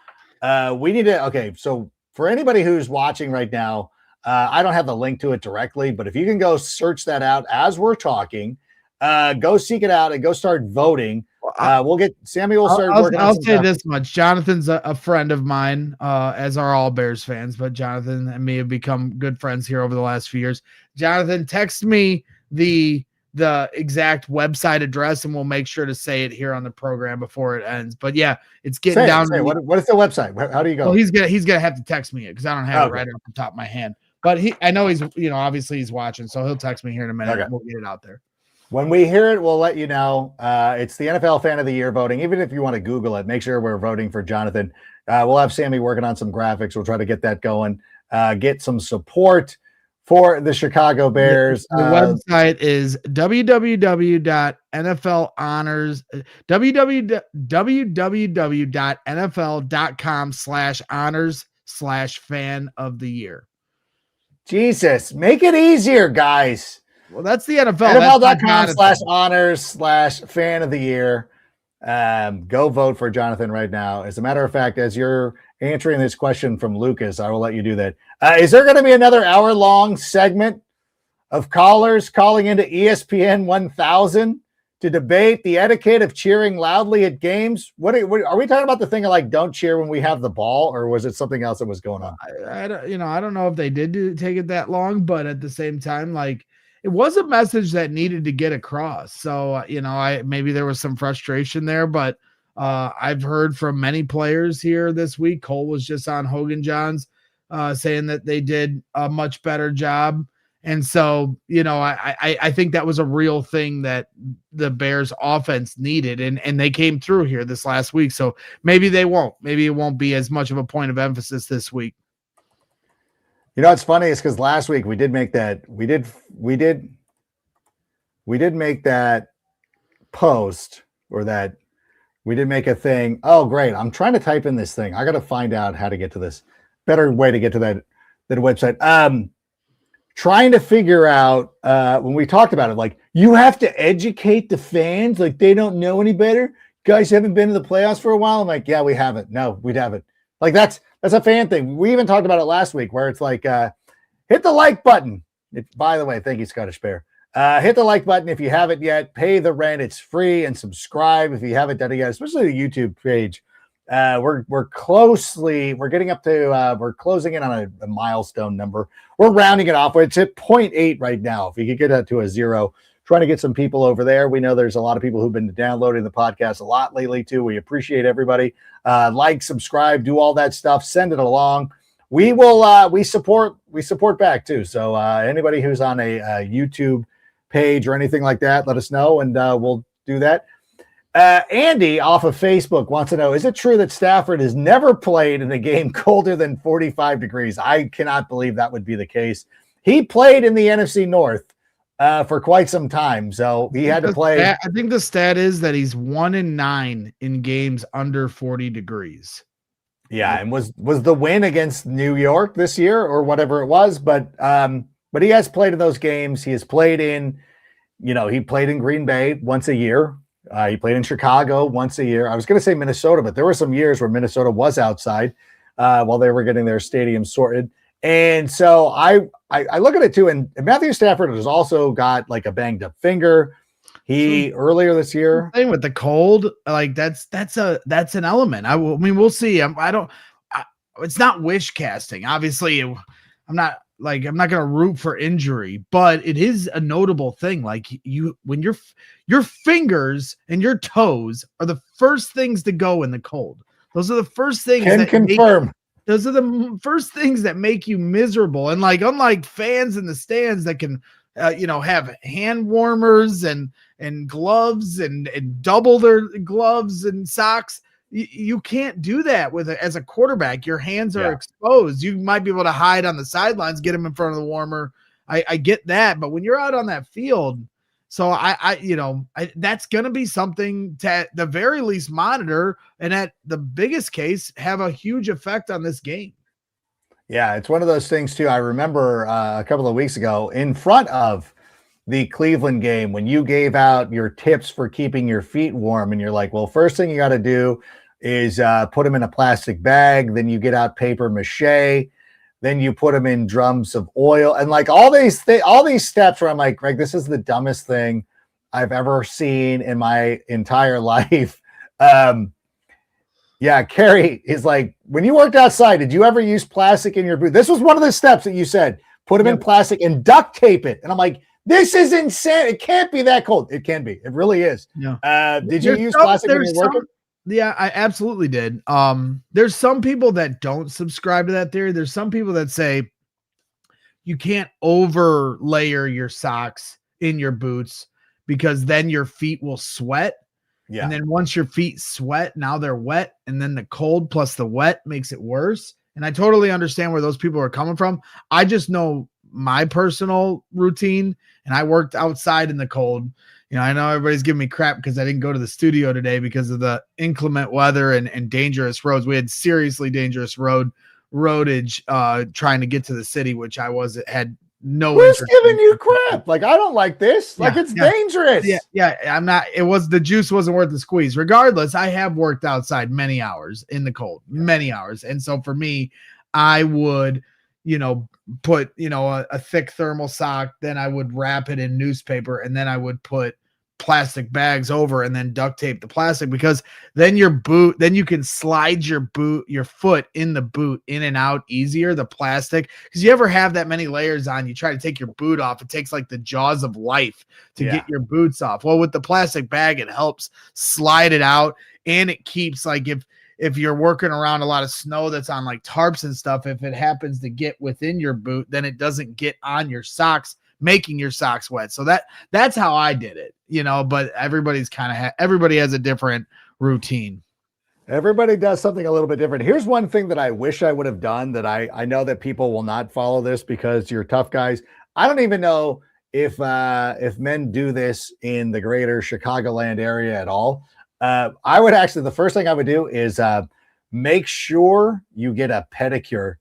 We need to, okay. So for anybody who's watching right now, I don't have the link to it directly, but if you can go search that out as we're talking, go seek it out and go start voting. Sammy will start working on I'll some say stuff. this much. Jonathan's a friend of mine, as are all Bears fans, but Jonathan and me have become good friends here over the last few years. Jonathan, text me the exact website address, and we'll make sure to say it here on the program before it ends. But yeah, it's getting down. What is the website? How do you go? Well, he's gonna have to text me it because I don't have it right off the top of my hand. But I know he's obviously he's watching, so he'll text me here in a minute. Okay. And we'll get it out there. When we hear it, we'll let you know. It's the NFL Fan of the Year voting. Even if you want to Google it, make sure we're voting for Jonathan. We'll have Sammy working on some graphics. We'll try to get that going. Get some support for the Chicago Bears. The website is www.nflhonors.com/honors/fan of the year. Jesus, make it easier, guys. Well, that's the NFL. NFL.com/honors/fan of the year. Go vote for Jonathan right now. As a matter of fact, as you're answering this question from Lucas, I will let you do that. Is there going to be another hour-long segment of callers calling into ESPN 1000 to debate the etiquette of cheering loudly at games? What are we talking about? The thing of like, don't cheer when we have the ball, or was it something else that was going on? I don't know if they did take it that long, but at the same time, like, it was a message that needed to get across. So, maybe there was some frustration there, but I've heard from many players here this week. Cole was just on Hogan John's saying that they did a much better job. And so, I think that was a real thing that the Bears offense needed, and they came through here this last week. So maybe it won't be as much of a point of emphasis this week. It's funny is because last week we did make that we did make that post, or that we did make a thing. Oh, great. I'm trying to type in this thing. I got to find out how to get to this better way to get to that website. Trying to figure out when we talked about it, like, you have to educate the fans. Like, they don't know any better. Guys haven't been to the playoffs for a while. I'm like, yeah, we haven't. No, we haven't. Like, that's a fan thing. We even talked about it last week, where it's like, hit the like button. By the way, thank you, Scottish Bear. Hit the like button if you haven't yet. Pay the rent. It's free. And subscribe if you haven't done it yet, especially the YouTube page. We're getting up to, we're closing in on a milestone number. We're rounding it off. It's at 0.8 right now. If you could get that to a 0, trying to get some people over there. We know there's a lot of people who've been downloading the podcast a lot lately too. We appreciate everybody. Like, subscribe, do all that stuff. Send it along. We will, we support back too. So anybody who's on a YouTube page or anything like that, let us know, and we'll do that. Andy off of Facebook wants to know, is it true that Stafford has never played in a game colder than 45 degrees? I cannot believe that would be the case. He played in the NFC North for quite some time, so he had to play. I think the stat is that he's 1-9 in games under 40 degrees. Yeah, and was the win against New York this year or whatever it was, but he has played in those games. He has played in, he played in Green Bay once a year. He played in Chicago once a year. I was going to say Minnesota, but there were some years where Minnesota was outside while they were getting their stadium sorted. And so I look at it too. And Matthew Stafford has also got like a banged up finger. Earlier this year, thing with the cold, like that's an element. I mean, we'll see. It's not wish casting. Obviously, I'm not going to root for injury, but it is a notable thing. Like when your fingers and your toes are the first things to go in the cold. Those are the first things those are the first things that make you miserable. And like, unlike fans in the stands that can, have hand warmers and gloves and double their gloves and socks, you can't do that as a quarterback. Your hands are exposed. You might be able to hide on the sidelines, get them in front of the warmer. I get that, but when you're out on that field, so that's going to be something to at the very least monitor, and at the biggest case have a huge effect on this game. Yeah, it's one of those things too. I remember a couple of weeks ago in front of the Cleveland game when you gave out your tips for keeping your feet warm, and you're like, well, first thing you got to do is put them in a plastic bag. Then you get out paper mache. Then you put them in drums of oil, and like all these steps where I'm like, Greg, this is the dumbest thing I've ever seen in my entire life. Yeah, Carrie is like, when you worked outside, did you ever use plastic in your boot? This was one of the steps that you said, put them in plastic and duct tape it. And I'm like, this is insane. It can't be that cold. It can be. It really is. Yeah. Did you use plastic when you were working? Yeah, I absolutely did. There's some people that don't subscribe to that theory. There's some people that say you can't over layer your socks in your boots because then your feet will sweat. Yeah. And then once your feet sweat, now they're wet. And then the cold plus the wet makes it worse. And I totally understand where those people are coming from. I just know my personal routine, and I worked outside in the cold. I know everybody's giving me crap because I didn't go to the studio today because of the inclement weather and dangerous roads. We had seriously dangerous roadage trying to get to the city, which had no Who's giving you crap? Like, I don't like this. Like, it's dangerous. Yeah. I'm not. The juice wasn't worth the squeeze. Regardless, I have worked outside many hours in the cold, many hours. And so for me, I would, put, a thick thermal sock, then I would wrap it in newspaper, and then I would put plastic bags over and then duct tape the plastic, because then you can slide your foot in the boot in and out easier, the plastic, because you ever have that many layers on, you try to take your boot off, it takes like the jaws of life to get your boots off. Well, with the plastic bag, it helps slide it out, and it keeps, like, if you're working around a lot of snow that's on like tarps and stuff, if it happens to get within your boot, then it doesn't get on your socks, making your socks wet. So that's how I did it, but everybody has a different routine. Everybody does something a little bit different. Here's one thing that I wish I would have done that I know that people will not follow this because you're tough guys. I don't even know if men do this in the greater Chicagoland area at all. I would actually, the first thing I would do is make sure you get a pedicure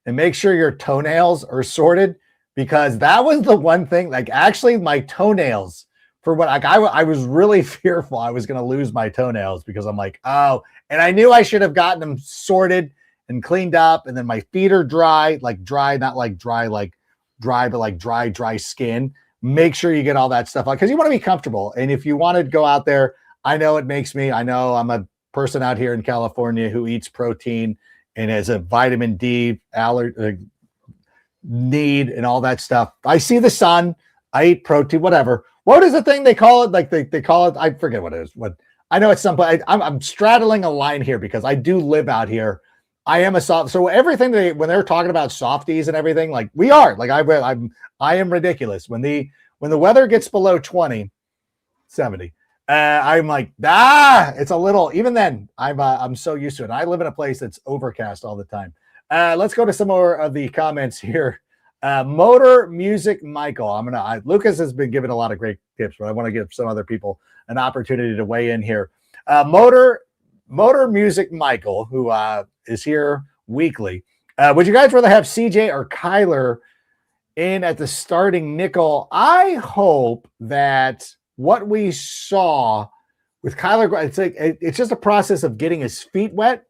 and make sure your toenails are sorted, because that was the one thing, like, actually my toenails, for what, like, I was really fearful I was going to lose my toenails, because I'm like, oh, and I knew I should have gotten them sorted and cleaned up. And then my feet are dry, like dry, not like dry, like dry, but like dry skin. Make sure you get all that stuff out, because you want to be comfortable. And if you want to go out there, I know I'm a person out here in California who eats protein and has a vitamin D need and all that stuff. I see the sun, I eat protein, whatever. What is the thing they call it? Like they call it, I forget what it is. What I know it's something. I'm straddling a line here because I do live out here. I am a soft. So everything when they're talking about softies and everything, like we are, like I am ridiculous. When the weather gets below 20, 70. I'm like, it's a little, even then I'm so used to it. I live in a place that's overcast all the time. Let's go to some more of the comments here. Motor Music Michael. Lucas has been giving a lot of great tips, but I want to give some other people an opportunity to weigh in here. Motor Music Michael, who is here weekly. Would you guys rather have CJ or Kyler in at the starting nickel? I hope that what we saw with Kyler, it's just a process of getting his feet wet.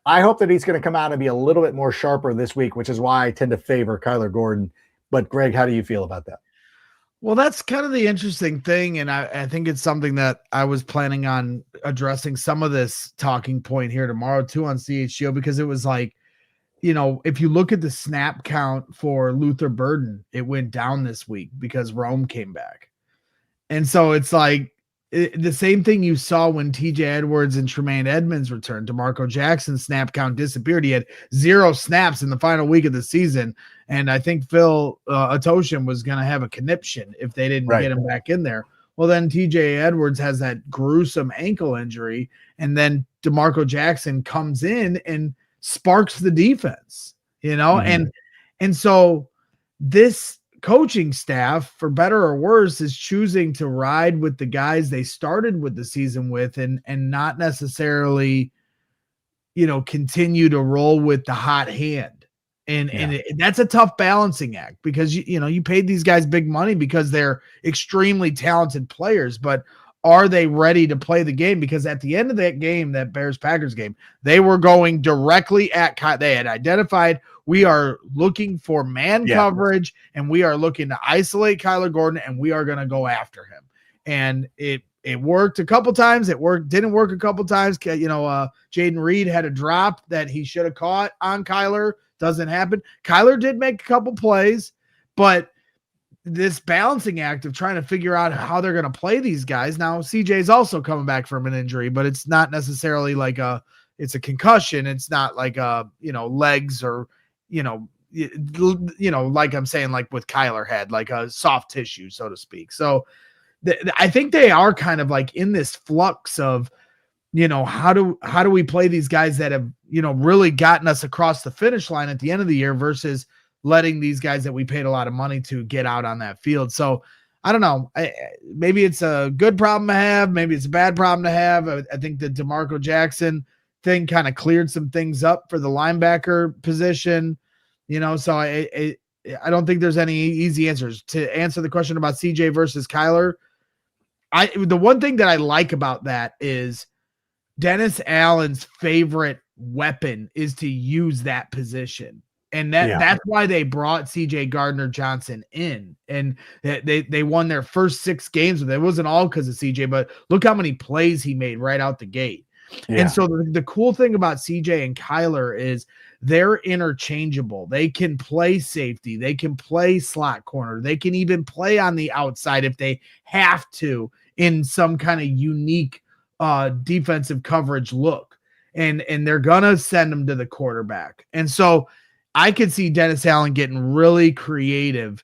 I hope that he's going to come out and be a little bit more sharper this week, which is why I tend to favor Kyler Gordon. But Greg, how do you feel about that? Well, that's kind of the interesting thing. And I think it's something that I was planning on addressing some of this talking point here tomorrow too on CHGO, because it was like, if you look at the snap count for Luther Burden, it went down this week because Rome came back. And so it's like the same thing you saw when TJ Edwards and Tremaine Edmonds returned. DeMarco Jackson's snap count disappeared. He had 0 snaps in the final week of the season. And I think Phil Atoshin was going to have a conniption if they didn't get him back in there. Well, then TJ Edwards has that gruesome ankle injury. And then DeMarco Jackson comes in and sparks the defense, and so this coaching staff, for better or worse, is choosing to ride with the guys they started with the season with and not necessarily, continue to roll with the hot hand. And that's a tough balancing act because, you paid these guys big money because they're extremely talented players, but are they ready to play the game? Because at the end of that game, that Bears-Packers game, they were going directly at – they had identified we are looking for man coverage and we are looking to isolate Kyler Gordon and we are going to go after him. And it worked a couple times. Didn't work a couple times. Jaden Reed had a drop that he should have caught on Kyler. Doesn't happen. Kyler did make a couple plays, but – this balancing act of trying to figure out how they're going to play these guys. Now, CJ's also coming back from an injury, but it's not necessarily like it's a concussion. It's not like legs or, like I'm saying, like with Kyler had like a soft tissue, so to speak. So I think they are kind of like in this flux of, how do we play these guys that have, really gotten us across the finish line at the end of the year versus letting these guys that we paid a lot of money to get out on that field. So I don't know. Maybe it's a good problem to have. Maybe it's a bad problem to have. I think the DeMarco Jackson thing kind of cleared some things up for the linebacker position, so I don't think there's any easy answers to answer the question about CJ versus Kyler. The one thing that I like about that is Dennis Allen's favorite weapon is to use that position. And that's why they brought CJ Gardner-Johnson in, and they won their first 6 games with it. It wasn't all because of CJ, but look how many plays he made right out the gate. Yeah. And so the cool thing about CJ and Kyler is they're interchangeable. They can play safety. They can play slot corner. They can even play on the outside if they have to in some kind of unique defensive coverage look. And they're going to send them to the quarterback. And so I could see Dennis Allen getting really creative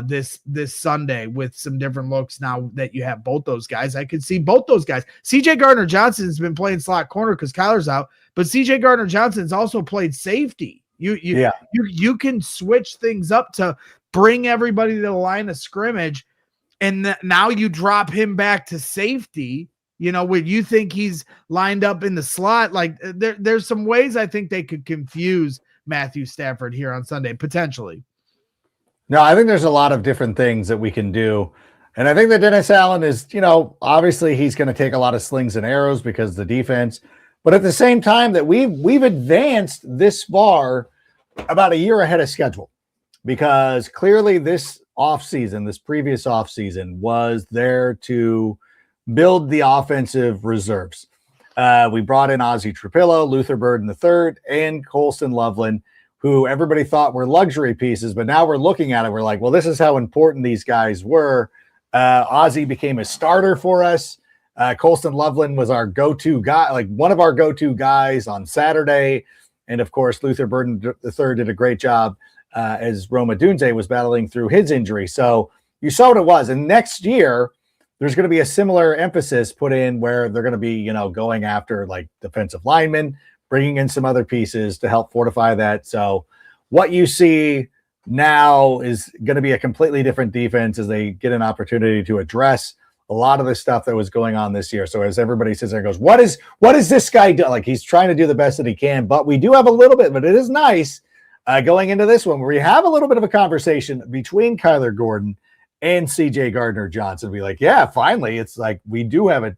this Sunday with some different looks. Now that you have both those guys, I could see both those guys. CJ Gardner-Johnson has been playing slot corner because Kyler's out, but CJ Gardner-Johnson's also played safety. You can switch things up to bring everybody to the line of scrimmage, and now you drop him back to safety. When you think he's lined up in the slot, like there's some ways I think they could confuse Matthew Stafford here on Sunday, potentially. No, I think there's a lot of different things that we can do. And I think that Dennis Allen is, obviously he's going to take a lot of slings and arrows because of the defense. But at the same time that we've advanced this far about a year ahead of schedule, because clearly this previous offseason was there to build the offensive reserves. We brought in Ozzie Trapillo, Luther Burden III, and Colston Loveland, who everybody thought were luxury pieces, but now we're looking at it. We're like, well, this is how important these guys were. Ozzie became a starter for us. Colston Loveland was our go-to guy, like one of our go-to guys on Saturday. And of course, Luther Burden III did a great job as Roma Dunze was battling through his injury. So you saw what it was. And next year, there's going to be a similar emphasis put in where they're going to be, going after like defensive linemen, bringing in some other pieces to help fortify that. So what you see now is going to be a completely different defense as they get an opportunity to address a lot of the stuff that was going on this year. So as everybody sits there and goes, what is this guy do? Like, he's trying to do the best that he can, but we do have a little bit, but it is nice going into this one where we have a little bit of a conversation between Kyler Gordon and CJ Gardner-Johnson. Be like, yeah, finally, it's like we do have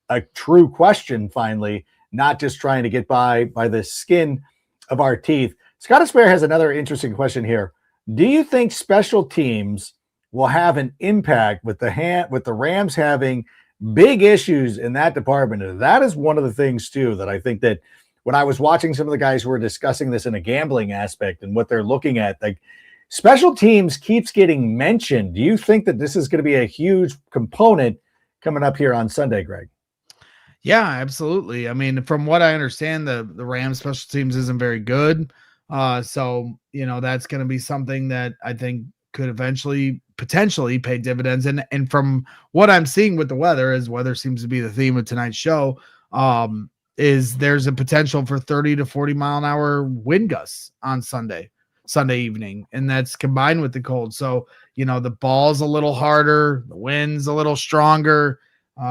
a true question finally, not just trying to get by the skin of our teeth. Scott Spare has another interesting question here. Do you think special teams will have an impact with the Rams having big issues in that department? And that is one of the things too that I think that when I was watching some of the guys who were discussing this in a gambling aspect and what they're looking at, like special teams keeps getting mentioned. Do you think that this is going to be a huge component coming up here on Sunday, Greg? Yeah, absolutely. I mean, from what I understand, the Rams special teams isn't very good. So, that's going to be something that I think could eventually potentially pay dividends. And from what I'm seeing with the weather, as weather seems to be the theme of tonight's show, is there's a potential for 30 to 40 mile an hour wind gusts on Sunday evening. And that's combined with the cold. So, the ball's a little harder, the wind's a little stronger.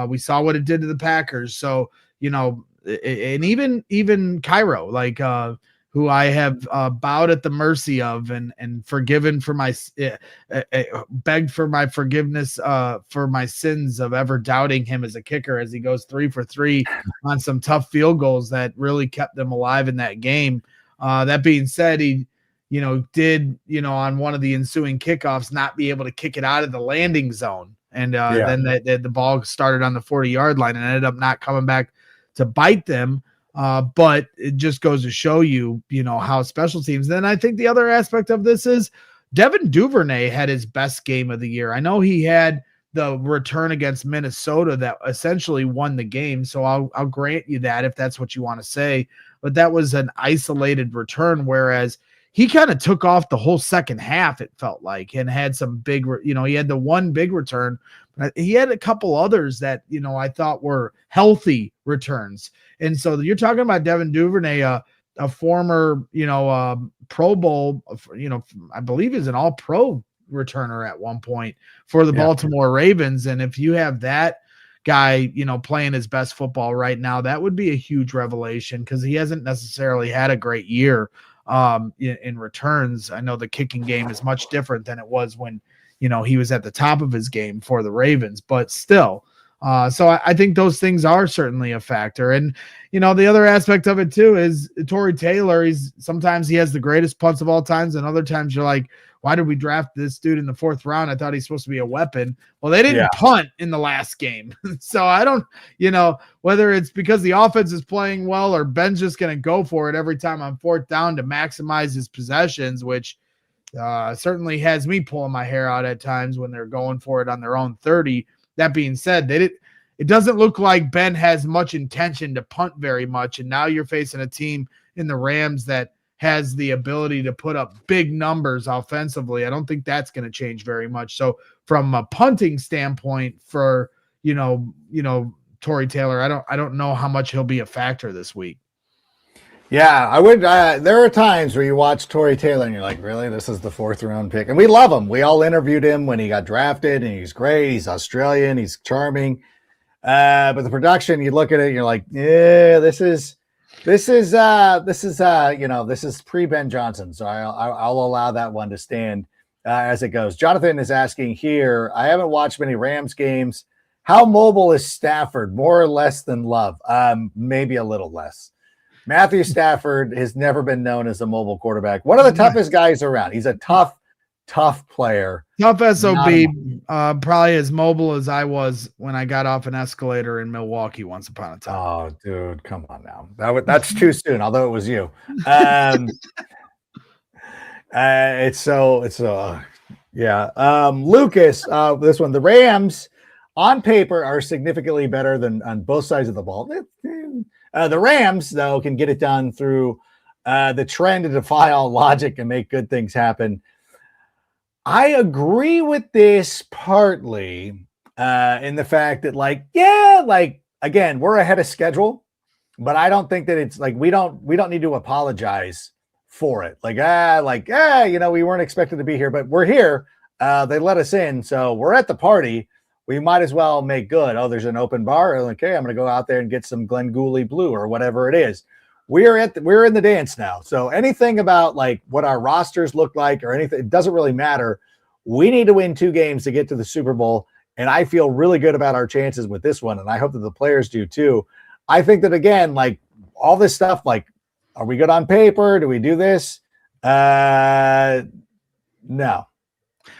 We saw what it did to the Packers. So, and even Cairo, like, who I have bowed at the mercy of and forgiven for my begged for my forgiveness for my sins of ever doubting him as a kicker, as he goes 3 for 3 on some tough field goals that really kept them alive in that game. That being said, he did on one of the ensuing kickoffs not be able to kick it out of the landing zone, and then the ball started on the 40-yard line and ended up not coming back to bite them. But it just goes to show you, how special teams. Then I think the other aspect of this is Devin Duvernay had his best game of the year. I know he had the return against Minnesota that essentially won the game. So I'll grant you that if that's what you want to say, but that was an isolated return. Whereas he kind of took off the whole second half, it felt like, and had some big, he had the one big return, but he had a couple others that, I thought were healthy returns. And so you're talking about Devin Duvernay, a former, Pro Bowl, I believe is an all-pro returner at one point for the Baltimore Ravens. And if you have that guy, playing his best football right now, that would be a huge revelation because he hasn't necessarily had a great year in returns. I know the kicking game is much different than it was when, he was at the top of his game for the Ravens, but still. So I think those things are certainly a factor. And, the other aspect of it too is Torrey Taylor. Sometimes he has the greatest punts of all times. And other times you're like, why did we draft this dude in the 4th round? I thought he's supposed to be a weapon. Well, they didn't punt in the last game. So I don't, whether it's because the offense is playing well or Ben's just going to go for it every time on 4th down to maximize his possessions, which certainly has me pulling my hair out at times when they're going for it on their own 30. That being said, it doesn't look like Ben has much intention to punt very much. And now you're facing a team in the Rams that has the ability to put up big numbers offensively. I don't think that's going to change very much. So from a punting standpoint for, Torrey Taylor, I don't know how much he'll be a factor this week. Yeah, I would. There are times where you watch Torrey Taylor and you're like, really, this is the 4th round pick. And we love him. We all interviewed him when he got drafted and he's great. He's Australian. He's charming. But the production, you look at it and you're like, yeah, this is pre-Ben Johnson. So I'll allow that one to stand as it goes. Jonathan is asking here, I haven't watched many Rams games. How mobile is Stafford? More or less than Love? Maybe a little less. Matthew Stafford has never been known as a mobile quarterback. One of the toughest guys around. He's a tough player. Tough SOB, probably as mobile as I was when I got off an escalator in Milwaukee once upon a time. Oh, dude, come on now. That's too soon, although it was you. Lucas, this one, the Rams on paper are significantly better than on both sides of the ball. The Rams, though, can get it done through the trend to defy all logic and make good things happen. I agree with this partly. in the fact that again, we're ahead of schedule, but I don't think that it's like we don't need to apologize for it. We weren't expected to be here, but we're here. They let us in, so we're at the party. We might as well make good. Oh, there's an open bar. Okay, I'm going to go out there and get some Glen Gooley Blue or whatever it is. We're in the dance now. So anything about like what our rosters look like or anything, it doesn't really matter. We need to win 2 games to get to the Super Bowl. And I feel really good about our chances with this one. And I hope that the players do too. I think that, again, like all this stuff, like, are we good on paper? Do we do this? No.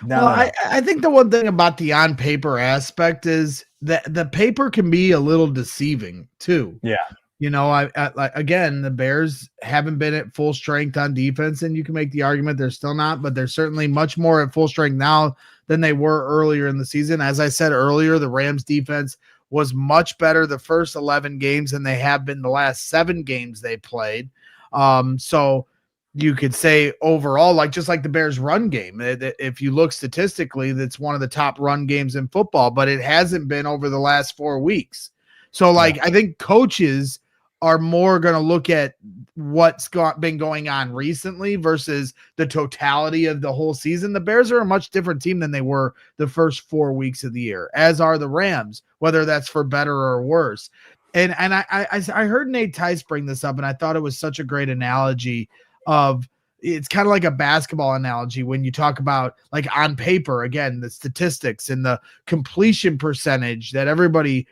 I think the one thing about the on paper aspect is that the paper can be a little deceiving too. Yeah. Again, the Bears haven't been at full strength on defense, and you can make the argument they're still not, but they're certainly much more at full strength now than they were earlier in the season. As I said earlier, the Rams defense was much better the first 11 games than they have been the last 7 games they played. So you could say overall, just like the Bears run game, if you look statistically, that's one of the top run games in football, but it hasn't been over the last 4 weeks. So I think coaches are more going to look at what's been going on recently versus the totality of the whole season. The Bears are a much different team than they were the first 4 weeks of the year, as are the Rams, whether that's for better or worse. And I heard Nate Tice bring this up, and I thought it was such a great analogy of it's kind of like a basketball analogy when you talk about like on paper, again, the statistics and the completion percentage that everybody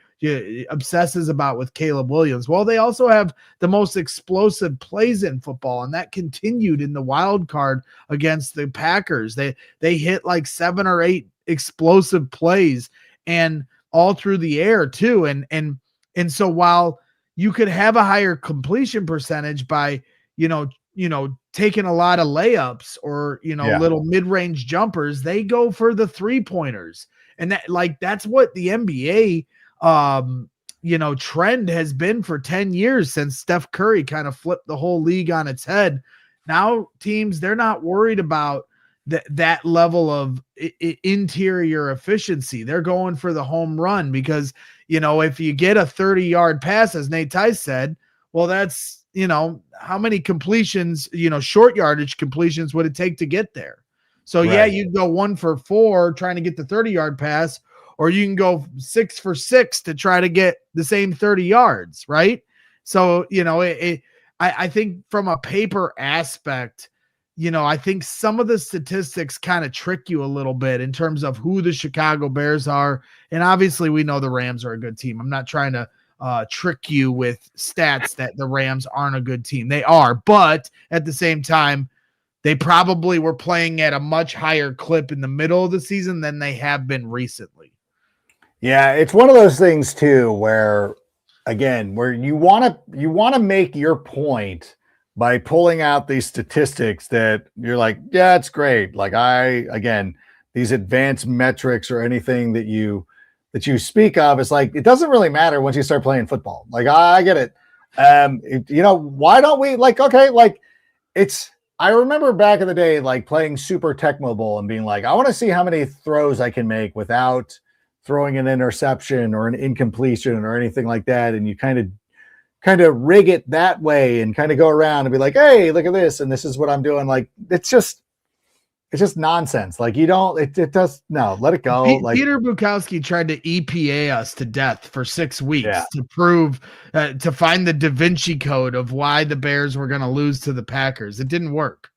obsesses about with Caleb Williams. Well, they also have the most explosive plays in football, and that continued in the wild card against the Packers. They hit like 7 or 8 explosive plays, and all through the air too. And so while you could have a higher completion percentage by taking a lot of layups or little mid-range jumpers, they go for the 3-pointers, and that's what the NBA trend has been for 10 years since Steph Curry kind of flipped the whole league on its head. Now teams, they're not worried about that level of interior efficiency. They're going for the home run because, if you get a 30-yard pass, as Nate Tice said, well, that's, how many completions, short yardage completions would it take to get there? So right. Yeah, you go 1 for 4 trying to get the 30-yard pass, or you can go 6 for 6 to try to get the same 30 yards, right? So, I think from a paper aspect, I think some of the statistics kind of trick you a little bit in terms of who the Chicago Bears are. And obviously we know the Rams are a good team. I'm not trying to trick you with stats that the Rams aren't a good team. They are, but at the same time, they probably were playing at a much higher clip in the middle of the season than they have been recently. Yeah, it's one of those things too, where you want to make your point by pulling out these statistics that you're like, yeah, it's great. Like these advanced metrics or anything that you speak of, it's like, it doesn't really matter once you start playing football. Like, I get it. Why don't we I remember back in the day, like playing Super Tecmo Bowl and being like, I want to see how many throws I can make without throwing an interception or an incompletion or anything like that. And you kind of rig it that way and kind of go around and be like, hey, look at this. And this is what I'm doing. Like, it's just nonsense. Like, let it go. Peter Bukowski tried to EPA us to death for 6 weeks to prove, to find the Da Vinci Code of why the Bears were going to lose to the Packers. It didn't work.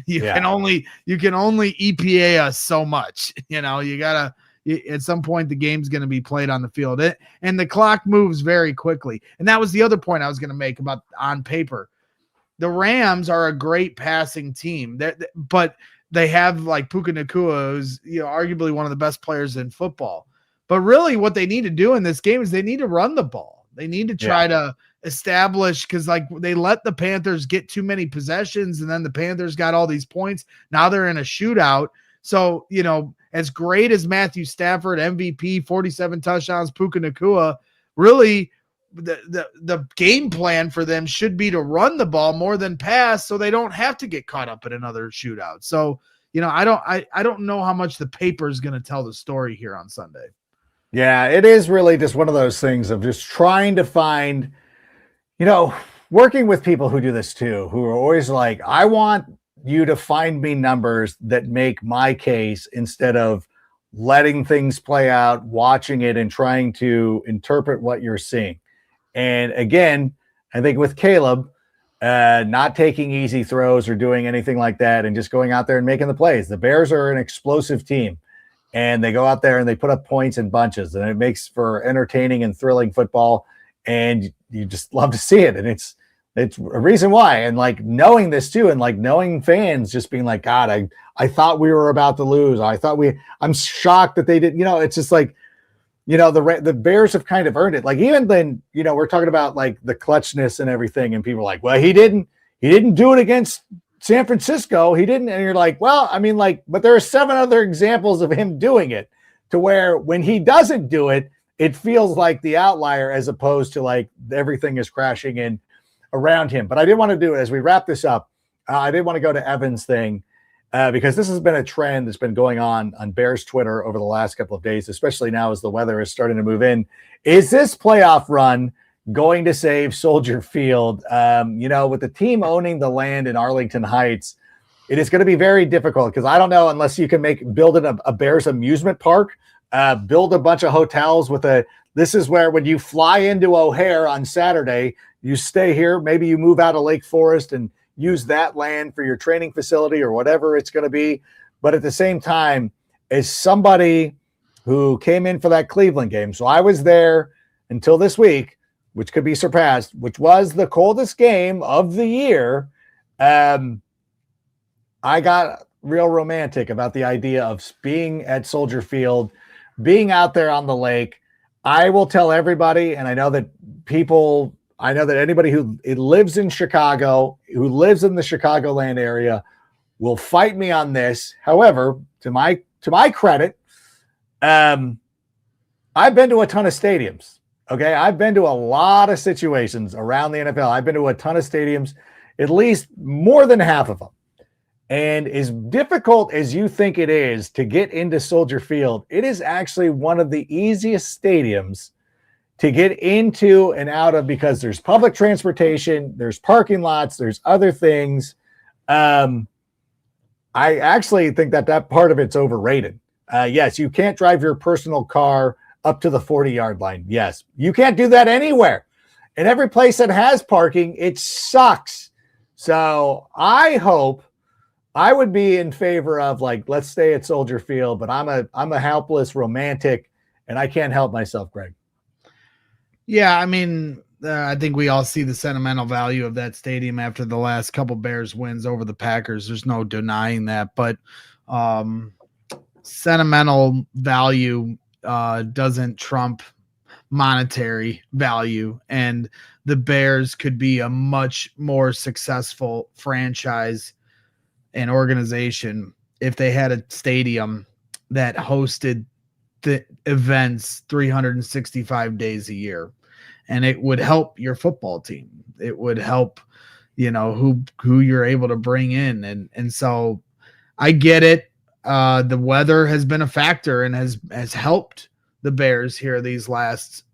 You can only EPA us so much. You gotta, at some point the game's going to be played on the field, and the clock moves very quickly. And that was the other point I was going to make about on paper. The Rams are a great passing team, but they have like Puka Nacua, who's arguably one of the best players in football. But really what they need to do in this game is they need to run the ball. They need to try to establish, because they let the Panthers get too many possessions, and then the Panthers got all these points. Now they're in a shootout. So, as great as Matthew Stafford, MVP, 47 touchdowns, Puka Nacua, really the game plan for them should be to run the ball more than pass, so they don't have to get caught up in another shootout. So, I don't know how much the paper is going to tell the story here on Sunday. Yeah, it is really just one of those things of just trying to find, working with people who do this too, who are always like, I want you to find me numbers that make my case instead of letting things play out, watching it, and trying to interpret what you're seeing. And again, I think with Caleb, not taking easy throws or doing anything like that and just going out there and making the plays. The Bears are an explosive team and they go out there and they put up points in bunches and it makes for entertaining and thrilling football. And you just love to see it. And it's a reason why. And like knowing this too, and like knowing fans just being like, God, I thought we were about to lose. I'm shocked that they didn't, it's just like, the Bears have kind of earned it. Like even then, we're talking about like the clutchness and everything, and people are like, well, he didn't do it against San Francisco. He didn't. And you're like, well, I mean, like, but there are 7 other examples of him doing it to where when he doesn't do it, it feels like the outlier as opposed to like everything is crashing in around him. But I did want to do it as we wrap this up. I did want to go to Evan's thing. Because this has been a trend that's been going on Bears Twitter over the last couple of days, especially now as the weather is starting to move in. Is this playoff run going to save Soldier Field? With the team owning the land in Arlington Heights, it is going to be very difficult because I don't know unless you can build a Bears amusement park, build a bunch of hotels this is where when you fly into O'Hare on Saturday, you stay here. Maybe you move out of Lake Forest and use that land for your training facility or whatever it's going to be. But at the same time, as somebody who came in for that Cleveland game, so I was there until this week, which could be surpassed, which was the coldest game of the year. I got real romantic about the idea of being at Soldier Field, being out there on the lake. I will tell everybody, and I know that anybody who lives in Chicago, who lives in the Chicagoland area, will fight me on this. However, to my credit, I've been to a ton of stadiums. Okay, I've been to a lot of situations around the NFL. I've been to a ton of stadiums, at least more than half of them. And as difficult as you think it is to get into Soldier Field, it is actually one of the easiest stadiums to get into and out of because there's public transportation, there's parking lots, there's other things. I actually think that part of it's overrated. Yes, you can't drive your personal car up to the 40-yard line. Yes, you can't do that anywhere. And every place that has parking, it sucks. So I would be in favor of like, let's stay at Soldier Field, but I'm a helpless romantic and I can't help myself, Greg. Yeah, I mean, I think we all see the sentimental value of that stadium after the last couple Bears wins over the Packers. There's no denying that, but sentimental value doesn't trump monetary value, and the Bears could be a much more successful franchise and organization if they had a stadium that hosted the events 365 days a year. And it would help your football team. It would help, who you're able to bring in. And so I get it. The weather has been a factor and has helped the Bears here these last,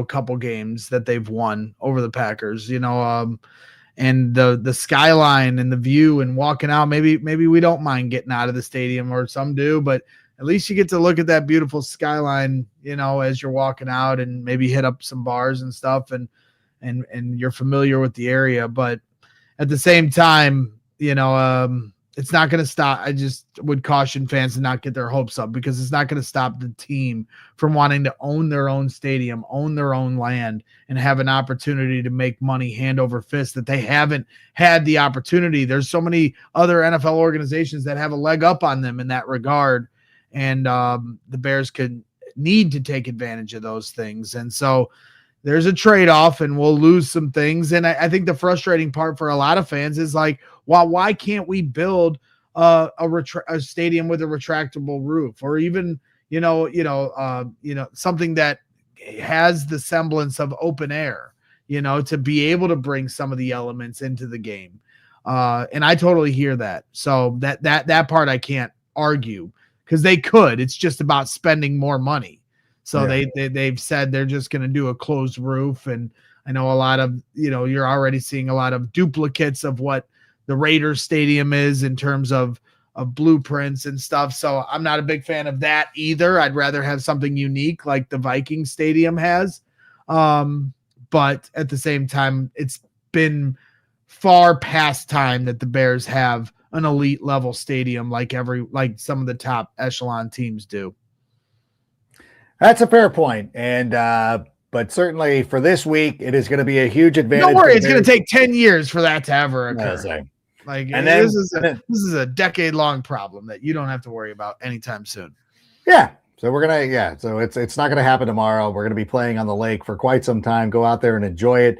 couple games that they've won over the Packers, and the skyline and the view and walking out. Maybe we don't mind getting out of the stadium, or some do, but at least you get to look at that beautiful skyline, as you're walking out, and maybe hit up some bars and stuff, and you're familiar with the area. But at the same time, it's not going to stop. I just would caution fans to not get their hopes up, because it's not going to stop the team from wanting to own their own stadium, own their own land, and have an opportunity to make money hand over fist that they haven't had the opportunity. There's so many other NFL organizations that have a leg up on them in that regard. And the Bears could need to take advantage of those things. And so there's a trade-off, and we'll lose some things. And I think the frustrating part for a lot of fans is like, well, why can't we build a stadium with a retractable roof, or even, something that has the semblance of open air, to be able to bring some of the elements into the game. And I totally hear that. So that part I can't argue, because they could. It's just about spending more money. So they've said they're just going to do a closed roof. And I know a lot of, you're already seeing a lot of duplicates of what the Raiders stadium is in terms of blueprints and stuff. So I'm not a big fan of that either. I'd rather have something unique like the Viking stadium has. But at the same time, it's been far past time that the Bears have an elite level stadium like some of the top echelon teams do. That's a fair point. And, but certainly for this week, it is going to be a huge advantage. Don't worry, it's going to take 10 years for that to ever occur. This is a decade-long problem that you don't have to worry about anytime soon. Yeah. So so it's not going to happen tomorrow. We're going to be playing on the lake for quite some time. Go out there and enjoy it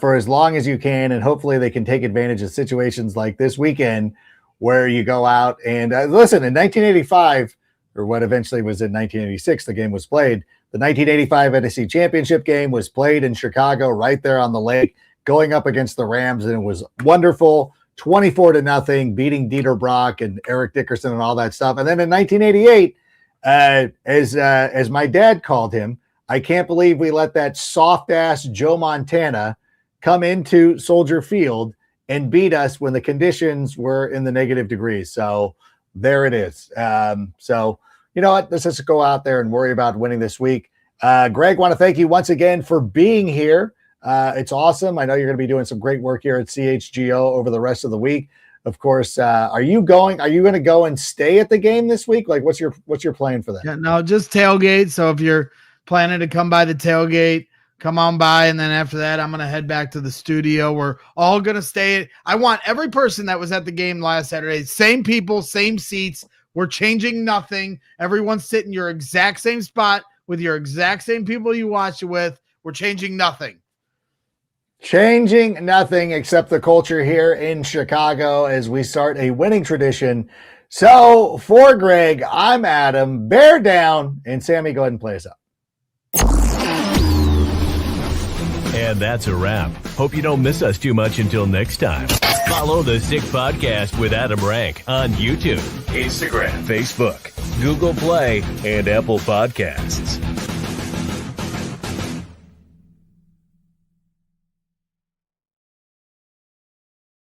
for as long as you can. And hopefully they can take advantage of situations like this weekend where you go out and listen, in 1985, or what eventually was in 1986, the game was played. The 1985 NFC Championship game was played in Chicago right there on the lake, going up against the Rams, and it was wonderful, 24-0, beating Dieter Brock and Eric Dickerson and all that stuff. And then in 1988, as my dad called him, I can't believe we let that soft-ass Joe Montana come into Soldier Field and beat us when the conditions were in the negative degrees. So there it is. So you know what? Let's just go out there and worry about winning this week. Greg, want to thank you once again for being here. It's awesome. I know you're going to be doing some great work here at CHGO over the rest of the week. Of course, are you going to go and stay at the game this week? Like, what's your plan for that? Yeah, no, just tailgate. So if you're planning to come by the tailgate, come on by. And then after that, I'm going to head back to the studio. We're all going to stay. I want every person that was at the game last Saturday, same people, same seats. We're changing nothing. Everyone's sitting your exact same spot with your exact same people you watch it with. We're changing nothing. Changing nothing except the culture here in Chicago as we start a winning tradition. So for Greg, I'm Adam. Bear down. And Sammy, go ahead and play us up. And that's a wrap. Hope you don't miss us too much until next time. Follow the Sick Podcast with Adam Rank on YouTube, Instagram, Facebook, Google Play, and Apple Podcasts.